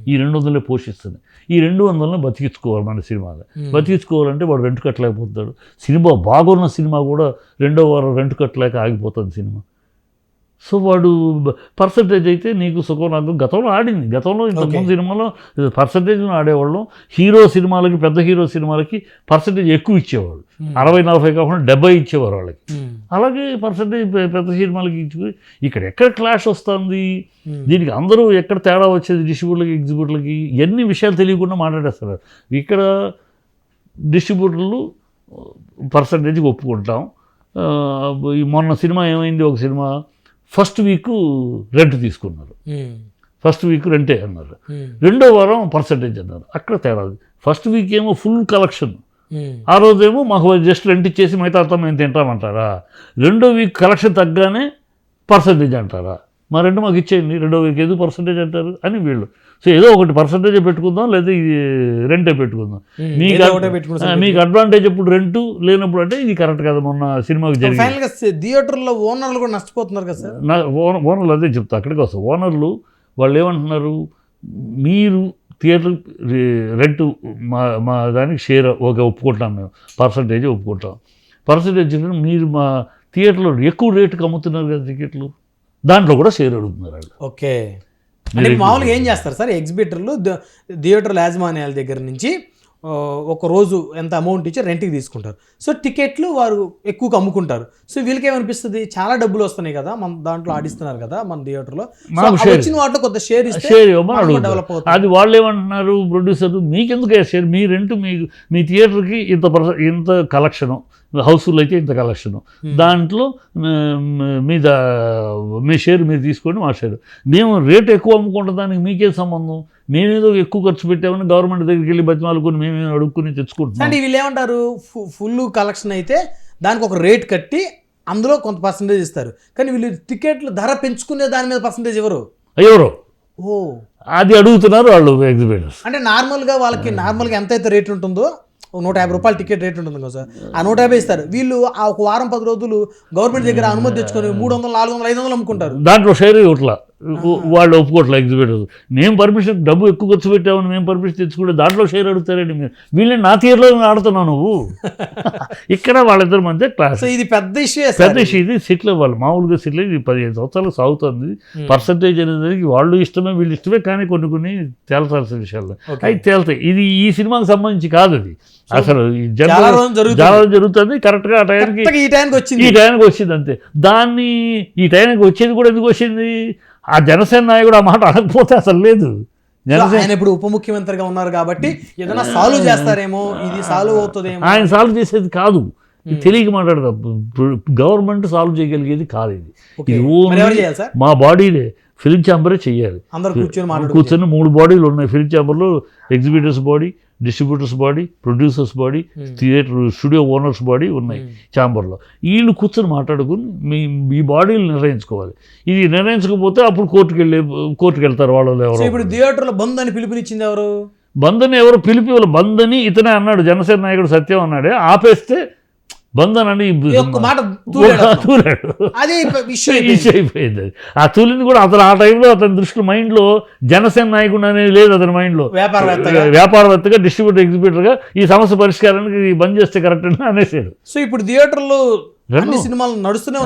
ఈ 200 పోషిస్తుంది. ఈ 200 బతికించుకోవాలి మన సినిమాలో. బతికించుకోవాలంటే వాడు రెంట్ కట్టలేకపోతాడు. సినిమా బాగున్న సినిమా కూడా 2వ వారం రెంట్ కట్టలేక ఆగిపోతుంది సినిమా. సో వాడు పర్సంటేజ్ అయితే నీకు సుఖం. నాకు గతంలో ఆడింది, గతంలో ఇంతకుముందు సినిమాలో పర్సంటేజ్ను ఆడేవాళ్ళం. హీరో సినిమాలకి, పెద్ద హీరో సినిమాలకి పర్సంటేజ్ ఎక్కువ ఇచ్చేవాళ్ళు, 60-40 కాకుండా 70 ఇచ్చేవారు వాళ్ళకి. అలాగే పర్సంటేజ్ పెద్ద సినిమాలకి ఇచ్చి ఇక్కడ ఎక్కడ క్లాష్ వస్తుంది, దీనికి అందరూ ఎక్కడ తేడా వచ్చేది, డిస్ట్రిబ్యూటర్లకి ఎగ్జిబ్యూటర్లకి ఎన్ని విషయాలు తెలియకుండా మాట్లాడేస్తారు. ఇక్కడ డిస్ట్రిబ్యూటర్లు పర్సంటేజ్కి ఒప్పుకుంటాం. మొన్న సినిమా ఏమైంది, ఒక సినిమా ఫస్ట్ వీక్ రెంట్ తీసుకున్నారు, ఫస్ట్ వీక్ రెంటే అన్నారు, 2వ వారం పర్సంటేజ్ అన్నారు. అక్కడ తేడా. ఫస్ట్ వీక్ ఏమో ఫుల్ కలెక్షన్, ఆ రోజేమో మాకు జస్ట్ రెంట్ ఇచ్చేసి మిగతా అర్థం మేము తింటామంటారా? 2వ వీక్ కలెక్షన్ తగ్గానే పర్సంటేజ్ అంటారా? మా రెండు మాకు ఇచ్చేయండి, 2వ వీక్ ఎందుకు పర్సంటేజ్ అంటారు అని వీళ్ళు. సో ఏదో ఒకటి పర్సంటేజ్ పెట్టుకుందాం, లేదా ఇది రెంటే పెట్టుకుందాం. మీకు అడ్వాంటేజ్ ఎప్పుడు రెంటు లేనప్పుడు అంటే ఇది కరెక్ట్ కదా. మొన్న సినిమాకి జరిగింది, థియేటర్లో ఓనర్లు కూడా నష్టపోతున్నారు కదా సార్. ఓనర్లు అదే చెప్తా, అక్కడికి వస్తాం. ఓనర్లు వాళ్ళు ఏమంటున్నారు, మీరు థియేటర్ రెంటు మా దానికి షేర్ ఒప్పుకుంటాం, మేము పర్సంటేజ్ ఒప్పుకుంటాం. పర్సంటేజ్ మీరు మా థియేటర్లో ఎక్కువ రేటుకి అమ్ముతున్నారు కదా టికెట్లు, దాంట్లో కూడా షేర్ అడుగుతున్నారు వాళ్ళు. ఓకే, అంటే మామూలుగా ఏం చేస్తారు సార్ ఎగ్జిబిటర్లు? థియేటర్ల యాజమాన్యాల దగ్గర నుంచి ఒక రోజు ఎంత అమౌంట్ ఇచ్చి రెంట్కి తీసుకుంటారు. సో టికెట్లు వారు ఎక్కువగా అమ్ముకుంటారు. సో వీళ్ళకి ఏమనిపిస్తుంది, చాలా డబ్బులు వస్తున్నాయి కదా మన దాంట్లో ఆడిస్తున్నారు కదా మన థియేటర్లో, వచ్చిన వాటిలో కొంత షేర్ డెవలప్ అవుతుంది. అది వాళ్ళు ఏమంటున్నారు, ప్రొడ్యూసర్ మీకెందుకు షేర్, మీ రెంట్ మీ థియేటర్కి ఇంత కలెక్షను, హౌస్ఫుల్ అయితే ఇంత కలెక్షను, దాంట్లో మీ షేర్ మీరు తీసుకోండి, మా షేర్. మేము రేట్ ఎక్కువ అమ్ముకుంటాం, దానికి మీకేం సంబంధం? మేమేదో ఎక్కువ ఖర్చు పెట్టామని గవర్నమెంట్ దగ్గరికి వెళ్ళి బతిమాలుకొని మేమేమో అడుక్కుని తెచ్చుకుంటున్నాం. అంటే వీళ్ళు ఏమంటారు, ఫుల్ కలెక్షన్ అయితే దానికి ఒక రేట్ కట్టి అందులో కొంత పర్సంటేజ్ ఇస్తారు. కానీ వీళ్ళు టికెట్లు ధర పెంచుకునే దాని మీద పర్సంటేజ్ ఎవరు? ఎవరో ఓ, అది అడుగుతున్నారు వాళ్ళు ఎగ్జిబిటర్స్. అంటే నార్మల్గా వాళ్ళకి నార్మల్గా ఎంతైతే రేట్ ఉంటుందో, ఒక 150 రూపాయలు టికెట్ రేట్ ఉంటుంది కదా సార్, ఆ 150 ఇస్తారు. వీళ్ళు ఆ ఒక వారం 10 రోజులు గవర్నమెంట్ దగ్గర అనుమతి తెచ్చుకొని 300, 400, 500 అమ్ముకుంటారు. దాంట్లో షేర్ ఇవ్వట్లా, వాళ్ళు ఒప్పుకోవట్లే ఎగ్జిబిటర్స్. మేము పర్మిషన్ డబ్బు ఎక్కువ ఖర్చు పెట్టామని మేము పర్మిషన్ తెచ్చుకుంటే దాంట్లో షేర్ అడుగుతారండి మీరు. వీళ్ళని నా తీరులో ఆడుతున్నావు నువ్వు. ఇక్కడ వాళ్ళిద్దరి మధ్య క్లాస్. సో ఇది పెద్ద ఇష్యూ, పెద్ద ఇష్యూ. ఇది సెటిల్ అవ్వాలి, మామూలుగా సెటిల్. ఇది 15 సంవత్సరాలు సాగుతుంది. పర్సంటేజ్ అనేది వాళ్ళు ఇష్టమే వీళ్ళు ఇష్టమే, కానీ కొన్ని తేల్చాల్సిన విషయాలు అవి తేల్తాయి. ఇది ఈ సినిమాకి సంబంధించి కాదు, అది అసలు చాలా రోజులు జరుగుతుంది. కరెక్ట్గా ఆ టైంకి ఈ టైంకి వచ్చింది అంతే. దాన్ని ఈ టైంకి వచ్చేది కూడా ఎందుకు వచ్చింది? ఆ జనసేన నాయకుడు ఆ మాట అనకపోతే అసలు లేదు. ఆయన ఇప్పుడు ఉప ముఖ్యమంత్రిగా ఉన్నారు కాబట్టి ఏదైనా సాల్వ్ చేస్తారేమో, ఇది సాల్వ్ అవుతుందేమో. ఆయన సాల్వ్ చేసేది కాదు, తెలియక మాట్లాడదా. గవర్నమెంట్ సాల్వ్ చేయగలిగేది కాదు ఇది. ఇది ఓన్లీ మా బాడీనే, ఫిలిం ఛాంబరే చెయ్యాలి. కూర్చొని 3 బాడీలు ఉన్నాయి ఫిలిం ఛాంబర్లో: exhibitors body, distributors body, producers body, theatre studio owners body ఉన్నాయి ఛాంబర్లో. వీళ్ళు కూర్చొని మాట్లాడుకుని మీ బాడీలు నిర్ణయించుకోవాలి. ఇది నిర్ణయించకపోతే అప్పుడు కోర్టుకు వెళ్తారు వాళ్ళు ఎవరు. ఇప్పుడు థియేటర్లో బంద్ అని పిలుపునిచ్చింది ఎవరు? బంద్ అని ఎవరు పిలిపి బంద్ అని ఇతనే అన్నాడు, జనసేన నాయకుడు సత్యం అన్నాడే. ఆపేస్తే బంద్ అని తూలాడు. అది ఇష్యూ అయిపోయింది. ఆ తూలింది కూడా అతను ఆ టైంలో అతని దృష్టిలో మైండ్లో జనసేన నాయకుడు అనేది లేదు. అతని మైండ్లో వ్యాపారవేత్తగా, డిస్ట్రిబ్యూటర్, ఎగ్జిబిటర్గా ఈ సమస్య పరిష్కారానికి బంద్ చేస్తే కరెక్ట్ అని అనేసాడు. సో ఇప్పుడు థియేటర్లో అన్ని సినిమాలు నడుస్తూనే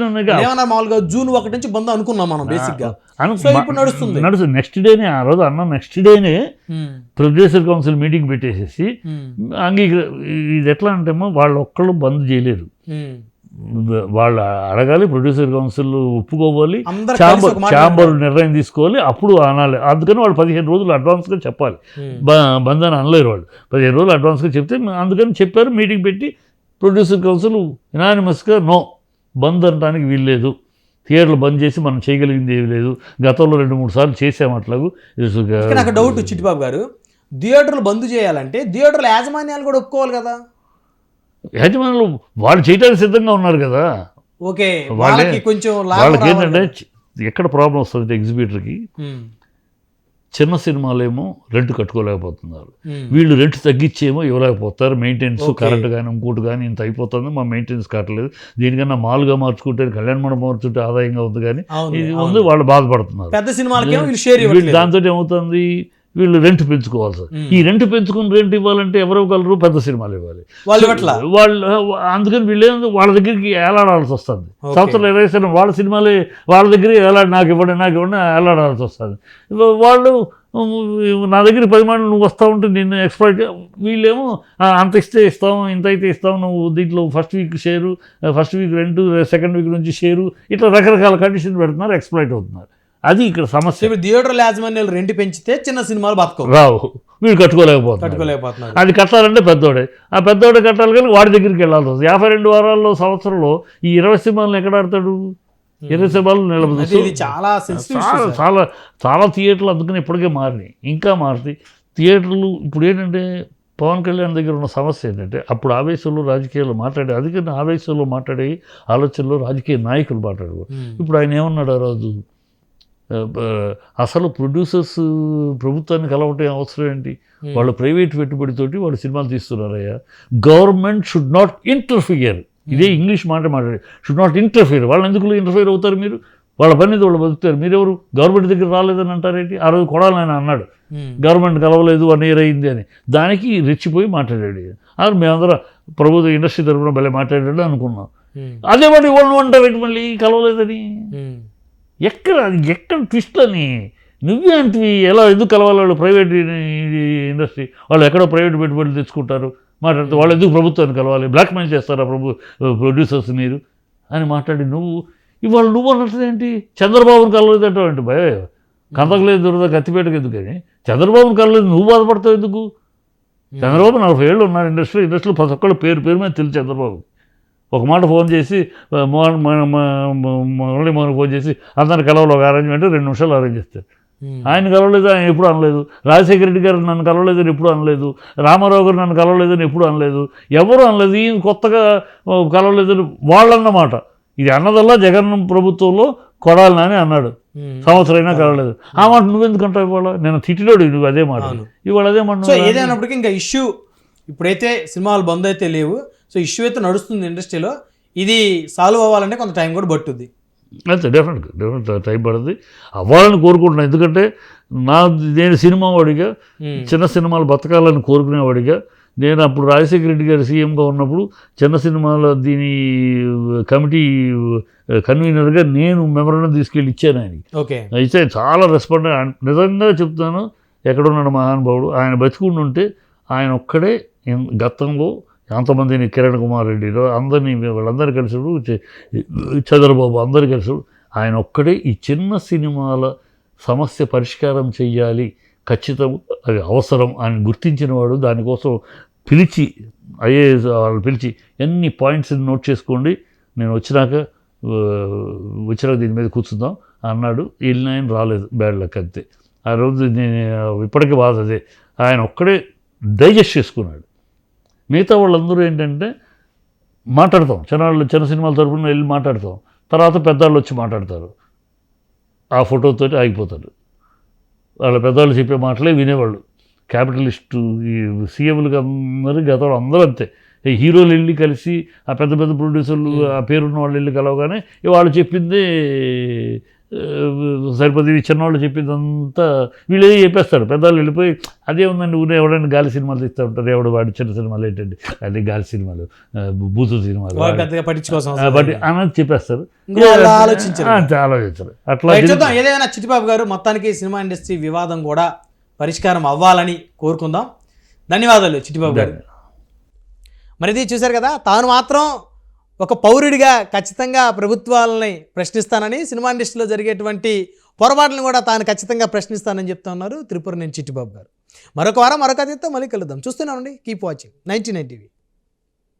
ఉన్నాయి. మామూలుగా June 1 నుంచి బంద్ అనుకున్నాం మనం బేసిక్ గా. ఇప్పుడు నడుస్తుంది. నెక్స్ట్ డేనే, ఆ రోజు అన్న నెక్స్ట్ డేనే ప్రొడ్యూసర్ కౌన్సిల్ మీటింగ్ పెట్టేసేసి ఇది ఎట్లా అంటేమో వాళ్ళు ఒక్కళ్ళు బంద్ చేయలేరు. వాళ్ళు అడగాలి, ప్రొడ్యూసర్ కౌన్సిల్ ఒప్పుకోవాలి, ఛాంబర్ నిర్ణయం తీసుకోవాలి, అప్పుడు అనాలి. అందుకని వాళ్ళు 15 రోజులు అడ్వాన్స్గా చెప్పాలి. బంద్ అని అనలేరు వాళ్ళు. 15 రోజులు అడ్వాన్స్గా చెప్తే అందుకని చెప్పారు. మీటింగ్ పెట్టి ప్రొడ్యూసర్ కౌన్సిల్ యునానిమస్గా నో, బంద్ అనడానికి వీల్లేదు, థియేటర్లు బంద్ చేసి మనం చేయగలిగింది ఏమీ లేదు, గతంలో 2-3 సార్లు చేసాము అట్లాగూ. నాకు డౌట్ చిట్టిబాబు గారు, థియేటర్లు బంద్ చేయాలంటే థియేటర్ల యాజమాన్యాలు కూడా ఒప్పుకోవాలి కదా? యాజమాన్యాలు వాళ్ళు చేయడానికి సిద్ధంగా ఉన్నారు కదా. ఓకే, వాళ్ళకి ఏంటంటే ఎక్కడ ప్రాబ్లం వస్తుంది ఎగ్జిబిటర్కి, చిన్న సినిమాలేమో రెంట్ కట్టుకోలేకపోతున్నారు, వీళ్ళు రెంట్ తగ్గించేమో ఇవ్వలేకపోతారు. మెయింటెనెన్స్, కరెంట్ కానీ ఇంకోటి కానీ ఇంత అయిపోతుంది, మా మెయింటెనెన్స్ కట్టలేదు, దీనికన్నా మాల్గా మార్చుకుంటే, కళ్యాణ మండపం మార్చుకుంటే ఆదాయంగా ఉంది, కానీ ఇది ఉంది, వాళ్ళు బాధపడుతున్నారు. పెద్ద సినిమాలకి దాంతో ఏమవుతుంది, వీళ్ళు రెంట్ పెంచుకోవాలి సార్. ఈ రెంట్ పెంచుకుని రెంట్ ఇవ్వాలంటే ఎవరు ఇవ్వగలరు? పెద్ద సినిమాలు ఇవ్వాలి వాళ్ళు. అందుకని వీళ్ళు వాళ్ళ దగ్గరికి ఏలాడాల్సి వస్తుంది. సంవత్సరాలు 20 సినిమా వాళ్ళ సినిమాలే వాళ్ళ దగ్గర నాకు ఇవ్వండి ఏలాడాల్సి వస్తుంది. వాళ్ళు నా దగ్గర 10 మంది నువ్వు వస్తూ ఉంటే నిన్ను ఎక్స్ప్లాయిట్, వీళ్ళేమో అంత ఇస్తే ఇస్తాం, ఇంత అయితే ఇస్తాం, నువ్వు దీంట్లో first week share, first week rent, second week నుంచి షేరు, ఇట్లా రకరకాల కండిషన్ పెడుతున్నారు, ఎక్స్ప్లాయిట్ అవుతున్నారు. అది ఇక్కడ సమస్య. థియేటర్ యాజమాన్యాలు రెంట్ పెంచితే చిన్న సినిమాలు రావు, వీళ్ళు కట్టుకోలేకపోతున్నారు. అది కట్టాలంటే పెద్దోడే, ఆ పెద్దోడే కట్టాలి, కానీ వాడి దగ్గరికి వెళ్ళాల్సి వస్తుంది. 52 వారాల్లో సంవత్సరంలో ఈ 20 సినిమాలను ఎక్కడ ఆడతాడు? 20 సినిమాలు నిలబడుతుంది. చాలా చాలా చాలా థియేటర్లు అందుకని ఇప్పటికే మారినాయి, ఇంకా మారుతాయి థియేటర్లు. ఇప్పుడు ఏంటంటే పవన్ కళ్యాణ్ దగ్గర ఉన్న సమస్య ఏంటంటే, అప్పుడు ఆవేశంలో రాజకీయాలు మాట్లాడే, అందుకని ఆవేశంలో మాట్లాడే ఆలోచనలో రాజకీయ నాయకులు మాట్లాడారు. ఇప్పుడు ఆయన ఏమన్నాడు ఆ రోజు, అసలు ప్రొడ్యూసర్స్ ప్రభుత్వాన్ని కలవటం అవసరం ఏంటి, వాళ్ళు ప్రైవేట్ పెట్టుబడితోటి వాళ్ళు సినిమాలు తీస్తున్నారయ్యా, గవర్నమెంట్ షుడ్ నాట్ ఇంటర్ఫియర్, ఇదే ఇంగ్లీష్ మాట్లాడి, షుడ్ నాట్ ఇంటర్ఫియర్. వాళ్ళని ఎందుకు ఇంటర్ఫియర్ అవుతారు మీరు? వాళ్ళ పని వాళ్ళు బతుకుతారు, మీరెవరు గవర్నమెంట్ దగ్గర రాలేదని అంటారేంటి? ఆ రోజు కొడాలని ఆయన అన్నాడు, గవర్నమెంట్ కలవలేదు 1 year అయింది అని. దానికి రెచ్చిపోయి మాట్లాడాడు. అది మేమందరం ప్రభుత్వ ఇండస్ట్రీ తరఫున భలే మాట్లాడాడు అనుకున్నాం. అదే వాడు ఇవ్వను అంటారు మళ్ళీ కలవలేదని. ఎక్కడ ట్విస్ట్ అని నువ్వే అంటివి. ఎలా ఎందుకు కలవాలి? వాళ్ళు ప్రైవేట్ ఇండస్ట్రీ, వాళ్ళు ఎక్కడో ప్రైవేట్ పెట్టుబడులు తెచ్చుకుంటారు, మాట్లాడితే వాళ్ళు ఎందుకు ప్రభుత్వాన్ని కలవాలి, బ్లాక్మెయిల్ చేస్తారా ప్రొడ్యూసర్స్ మీరు అని మాట్లాడి ఇవాళ నువ్వు అన్నట్టు ఏంటి? చంద్రబాబుని కలవలేదు అంటావు ఏంటి? భయ కందకలేదు దొరద కత్తిపేటకు ఎందుకని చంద్రబాబుని కలవలేదు నువ్వు బాధపడతావు ఎందుకు? చంద్రబాబు 40 ఏళ్ళు ఉన్నారు ఇండస్ట్రీలో ప్రతి ఒక్కళ్ళు పేరు మీద తెలుసు చంద్రబాబు. ఒక మాట ఫోన్ చేసి మురళీ మోహన్ ఫోన్ చేసి అందరిని కలవలో ఒక అరేంజ్మెంట్ 2 నిమిషాలు అరేంజ్ చేస్తారు. ఆయన కలవలేదు, ఆయన ఎప్పుడు అనలేదు. రాజశేఖర రెడ్డి గారు నన్ను కలవలేదని ఎప్పుడు అనలేదు. రామారావు గారు నన్ను కలవలేదని ఎప్పుడు అనలేదు. ఎవరు అనలేదు. ఈయన కొత్తగా కలవలేదని వాళ్ళన్నమాట. ఇది అన్నదల్లా జగన్ ప్రభుత్వంలో కొడాలి అని అన్నాడు. సంవత్సరం అయినా కలవలేదు. ఆ మాట నువ్వెందుకు అంటావు? ఇవాళ నేను తిట్టినోడు నువ్వు అదే మాట, ఇవాళ అదే మాట. సో ఏదైనప్పటికీ ఇంకా ఇష్యూ ఇప్పుడైతే సినిమాలు బంద్ అయితే లేవు. సో ఇష్యూ అయితే నడుస్తుంది ఇండస్ట్రీలో. ఇది సాల్వ్ అవ్వాలంటే కొంత టైం కూడా పట్టుద్ది. అంతే, డెఫినెట్గా టైం పడుతుంది. అవ్వాలని కోరుకుంటున్నాను. ఎందుకంటే నేను సినిమా వాడిగా, చిన్న సినిమాలు బతకాలని కోరుకునేవాడిగా, నేను అప్పుడు రాజశేఖర రెడ్డి గారు సీఎంగా ఉన్నప్పుడు చిన్న సినిమాల దీని కమిటీ కన్వీనర్గా నేను మెమరాండం తీసుకెళ్ళి ఇచ్చాను ఆయనకి. ఓకే, అయితే చాలా రెస్పాండ్. నిజంగా చెప్తాను, ఎక్కడున్నాడు మహానుభావుడు. ఆయన బతికుండుంటే ఆయన ఒక్కడే గతంలో ఎంతమందిని, కిరణ్ కుమార్ రెడ్డిలో అందరినీ, వాళ్ళందరూ కలిసినప్పుడు, చంద్రబాబు అందరూ కలిసినప్పుడు ఆయన ఒక్కడే ఈ చిన్న సినిమాల సమస్య పరిష్కారం చెయ్యాలి, ఖచ్చితం అది అవసరం అని గుర్తించిన వాడు. దానికోసం పిలిచి ఐఏఎస్ వాళ్ళు పిలిచి ఎన్ని పాయింట్స్ నోట్ చేసుకోండి, నేను వచ్చినాక దీని మీద కూర్చుందాం అన్నాడు. వెళ్ళిన ఆయన రాలేదు, బ్యాడ్ లక్ అంతే. ఆ రోజు నేను ఇప్పటికీ బాధ అదే. ఆయన ఒక్కడే డైజెస్ట్ చేసుకున్నాడు. మిగతా వాళ్ళందరూ ఏంటంటే మాట్లాడతాం, చిన్న సినిమాల తరపున వెళ్ళి మాట్లాడతాం, తర్వాత పెద్దవాళ్ళు వచ్చి మాట్లాడతారు, ఆ ఫోటోతో ఆగిపోతారు. వాళ్ళ పెద్దవాళ్ళు చెప్పే మాటలే వినేవాళ్ళు. క్యాపిటలిస్టు ఈ సీఎంలకు అందరూ గతంలో అందరూ అంతే. ఈ హీరోలు వెళ్ళి కలిసి ఆ పెద్ద పెద్ద ప్రొడ్యూసర్లు ఆ పేరున్న వాళ్ళు వెళ్ళి కలవగానే వాళ్ళు చెప్పింది సరిపోతుంది, చిన్నవాళ్ళు చెప్పిందంతా వీళ్ళు ఏదో చెప్పేస్తారు. పెద్దవాళ్ళు వెళ్ళిపోయి అదే ఉందండి, ఊరే ఎవడైనా గాలి సినిమాలు తీస్తూ ఉంటారు, ఎవడు వాడి చిన్న సినిమాలు ఏంటండి, అదే గాలి సినిమాలు, బూతు సినిమాలు బట్టి అన్నది చెప్పేస్తారు. ఆలోచించరు అట్లా. ఏదైనా చిట్టిబాబు గారు, మొత్తానికి సినిమా ఇండస్ట్రీ వివాదం కూడా పరిష్కారం అవ్వాలని కోరుకుందాం. ధన్యవాదాలు చిట్టిబాబు గారు. మరిది చూశారు కదా, తాను మాత్రం ఒక పౌరుడిగా ఖచ్చితంగా ప్రభుత్వాలని ప్రశ్నిస్తానని, సినిమా ఇండస్ట్రీలో జరిగేటువంటి పొరపాట్లను కూడా తాను ఖచ్చితంగా ప్రశ్నిస్తానని చెప్తున్నారు త్రిపుర నేను చిట్టిబాబు గారు. మరొక వారం మరొక అతిథితో మళ్ళీ కలుద్దాం. చూస్తూనే ఉండండి, కీప్ వాచింగ్ 99 టీవీ.